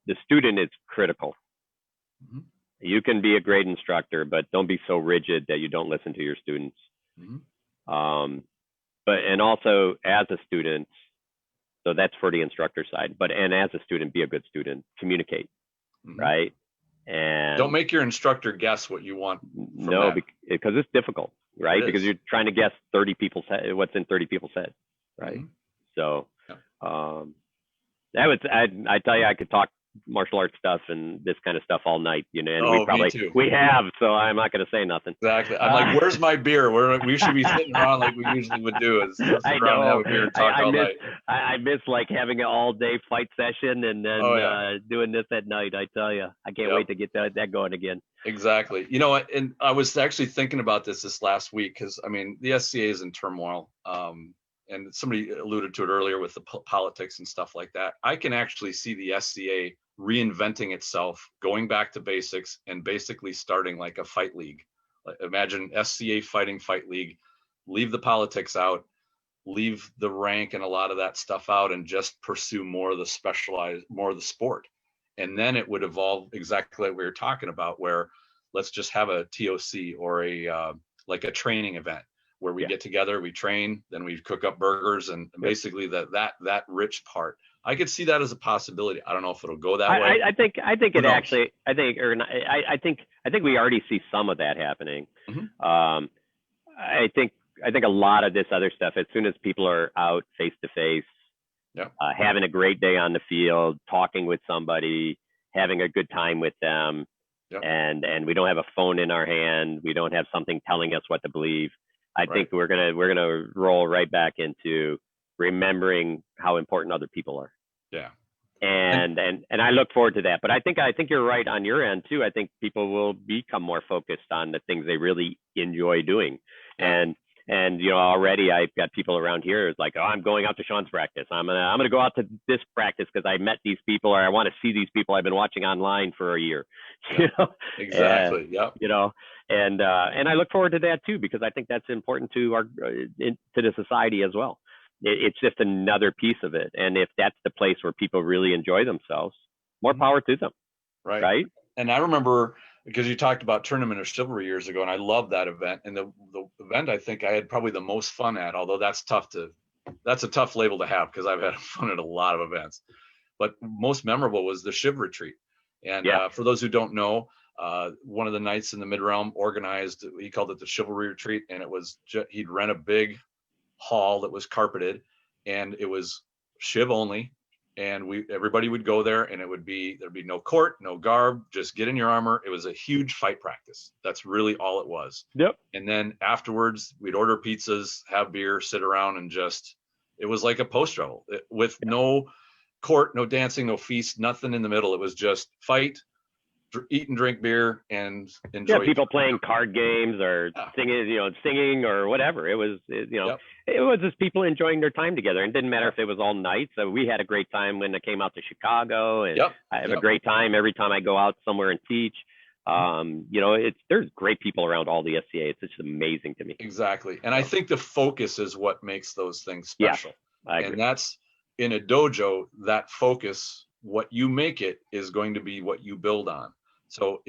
the student is critical. You can be a great instructor, but don't be so rigid that you don't listen to your students. And also as a student, so that's for the instructor side, and as a student, be a good student, communicate, right? And don't make your instructor guess what you want. No, because it's difficult, right? Because you're trying to guess what's in 30 people's head, right? So, I tell you, I could talk martial arts stuff and this kind of stuff all night, and we have, so I'm not going to say nothing. Exactly. I'm like, where's my beer? We should be sitting around like we usually would do, is sit around and have a beer and talk all night. I miss like having an all day fight session and then doing this at night. I tell you, I can't wait to get that going again. Exactly. And I was actually thinking about this last week, because the SCA is in turmoil. And somebody alluded to it earlier with the politics and stuff like that. I can actually see the SCA reinventing itself, going back to basics, and basically starting like a fight league. Imagine SCA fighting fight league, leave the politics out, leave the rank and a lot of that stuff out, and just pursue more of the sport. And then it would evolve exactly like we were talking about, where let's just have a TOC or like a training event where we get together, we train, then we cook up burgers, and basically that rich part. I could see that as a possibility. I don't know if it'll go that way. I think it actually. I think we already see some of that happening. I think a lot of this other stuff, as soon as people are out face to face, having a great day on the field, talking with somebody, having a good time with them, and we don't have a phone in our hand, we don't have something telling us what to believe. I think we're gonna roll right back into remembering how important other people are. Yeah. And I look forward to that. But I think you're right on your end too. I think people will become more focused on the things they really enjoy doing. And already I've got people around here. It's like, oh, I'm going out to Sean's practice. I'm gonna go out to this practice because I met these people, or I want to see these people I've been watching online for a year. Exactly. Yep. And I look forward to that too, because I think that's important to our to the society as well. It's just another piece of it. And if that's the place where people really enjoy themselves, more power to them. Right. And I remember, because you talked about Tournament of Chivalry years ago, and I loved that event. And the event I think I had probably the most fun at, although that's a tough label to have, because I've had fun at a lot of events. But most memorable was the Shiv Retreat. And for those who don't know, one of the knights in the Mid-Realm organized, he called it the Chivalry Retreat, and it was he'd rent a big hall that was carpeted, and it was Shiv only. And everybody would go there, and there'd be no court, no garb, just get in your armor. It was a huge fight practice. That's really all it was. Yep. And then afterwards, we'd order pizzas, have beer, sit around, and it was like a post revel with no court, no dancing, no feast, nothing in the middle. It was just fight, eat and drink beer, and enjoy. Yeah, people playing card games or singing or whatever. It was it was just people enjoying their time together. And it didn't matter if it was all night. So we had a great time when I came out to Chicago, and I have a great time every time I go out somewhere and teach. There's great people around all the SCA. It's just amazing to me. Exactly. And I think the focus is what makes those things special. Yeah, I agree. And that's in a dojo, that focus, what you make it is going to be what you build on. So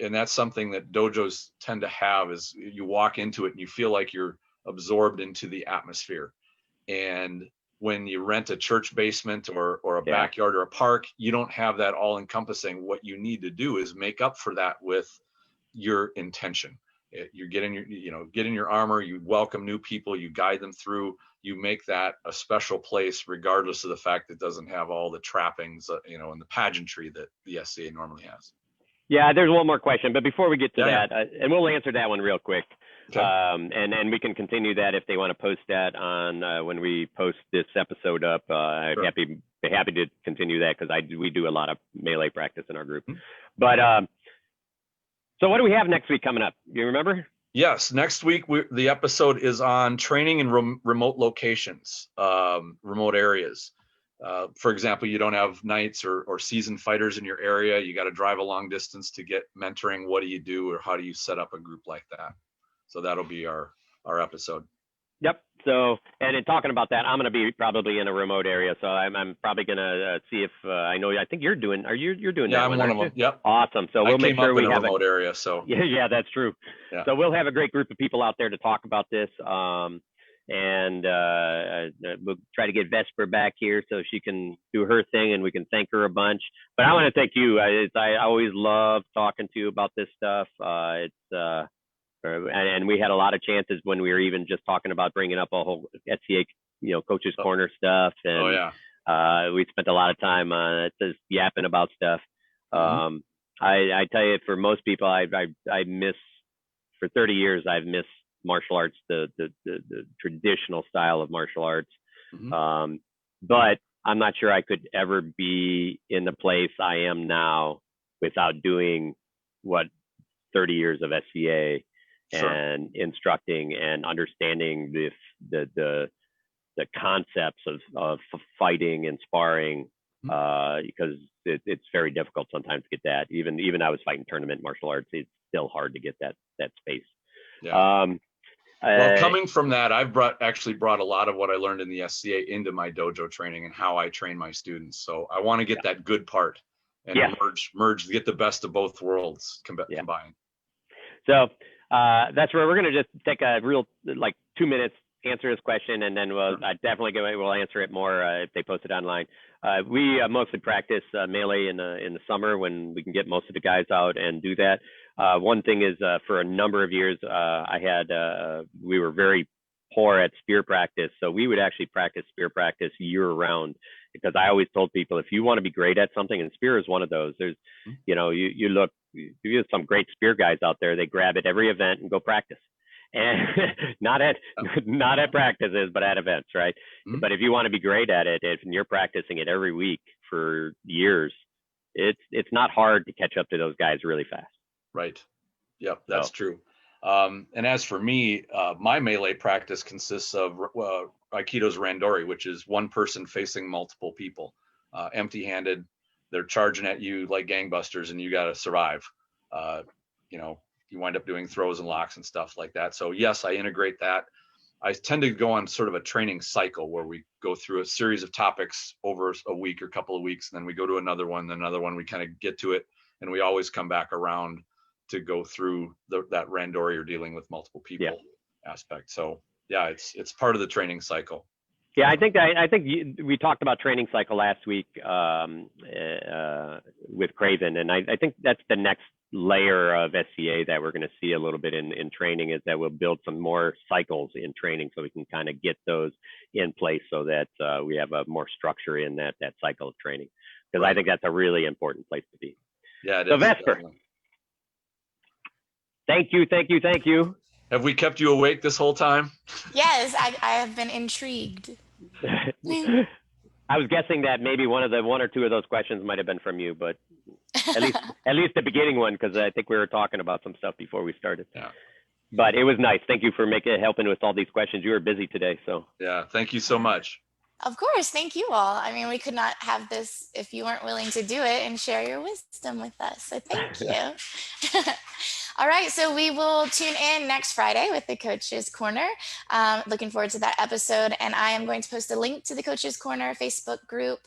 and that's something that dojos tend to have, is you walk into it and you feel like you're absorbed into the atmosphere. And when you rent a church basement or a backyard or a park, you don't have that all encompassing. What you need to do is make up for that with your intention. You get in your armor, you welcome new people, you guide them through, you make that a special place, regardless of the fact that it doesn't have all the trappings, and the pageantry that the SCA normally has. Yeah, there's one more question, but before we get to that, and we'll answer that one real quick. Okay. And we can continue that if they want to post that on when we post this episode up. I'd be happy to continue that, because we do a lot of melee practice in our group. Mm-hmm. But so what do we have next week coming up? You remember? Yes, next week the episode is on training in remote locations, remote areas. For example, you don't have knights or seasoned fighters in your area. You got to drive a long distance to get mentoring. What do you do, or how do you set up a group like that? So that'll be our episode. Yep. So, and in talking about that, I'm going to be probably in a remote area. So I'm probably going to see if I think you're doing. You're doing that? Yeah, I'm one of them. Yep. Awesome. So we'll make sure we have a remote area. So yeah, that's true. Yeah. So we'll have a great group of people out there to talk about this. And we'll try to get Vesper back here so she can do her thing, and we can thank her a bunch. But I want to thank you. I always love talking to you about this stuff. And we had a lot of chances when we were even just talking about bringing up a whole SCA, Coach's Corner stuff. And we spent a lot of time just yapping about stuff. Mm-hmm. I tell you, for most people, I miss, for 30 years, I've missed martial arts, the traditional style of martial arts. Mm-hmm. But I'm not sure I could ever be in the place I am now without doing what 30 years of SCA. Sure. And instructing and understanding the concepts of fighting and sparring, because it's very difficult sometimes to get that. Even I was fighting tournament martial arts, it's still hard to get that space. Yeah. Well, coming from that, I've actually brought a lot of what I learned in the SCA into my dojo training and how I train my students. So I want to get that good part and merge, get the best of both worlds combined. So that's where we're going to just take a real 2 minutes, answer this question, and then we'll answer it more if they post it online. We mostly practice melee in the summer when we can get most of the guys out and do that. One thing is, for a number of years, we were very poor at spear practice. So we would actually practice spear practice year round, because I always told people, if you want to be great at something, and spear is one of those, there's, you have some great spear guys out there, they grab it every event and go practice. And not at practices, but at events, right? Mm-hmm. But if you want to be great at it, and you're practicing it every week for years, it's not hard to catch up to those guys really fast. Right. Yep, that's true. And as for me, my melee practice consists of Aikido's randori, which is one person facing multiple people, empty-handed. They're charging at you like gangbusters, and you got to survive. You know, you wind up doing throws and locks and stuff like that. So yes, I integrate that. I tend to go on sort of a training cycle where we go through a series of topics over a week or a couple of weeks, and then we go to another one, then another one. We kind of get to it, and we always come back around to go through that randori or dealing with multiple people aspect. So yeah, it's part of the training cycle. Yeah, I think we talked about training cycle last week with Craven, and I think that's the next layer of SCA that we're going to see a little bit in training, is that we'll build some more cycles in training so we can kind of get those in place so that we have a more structure in that cycle of training, because I think that's a really important place to be. Yeah, it so is. Vesper, thank you. Have we kept you awake this whole time? Yes, I have been intrigued. I was guessing that maybe one or two of those questions might have been from you, but at least the beginning one, because I think we were talking about some stuff before we started. Yeah. But it was nice. Thank you for helping with all these questions. You were busy today, so. Yeah, thank you so much. Of course, thank you all. I mean, we could not have this if you weren't willing to do it and share your wisdom with us. So thank you. All right, so we will tune in next Friday with the Coaches Corner. Looking forward to that episode, and I am going to post a link to the Coaches Corner Facebook group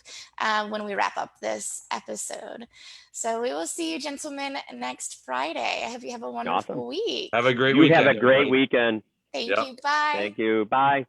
when we wrap up this episode. So we will see you, gentlemen, next Friday. I hope you have a wonderful week. Have a great weekend. Have a great weekend. Thank you. Bye. Thank you. Bye.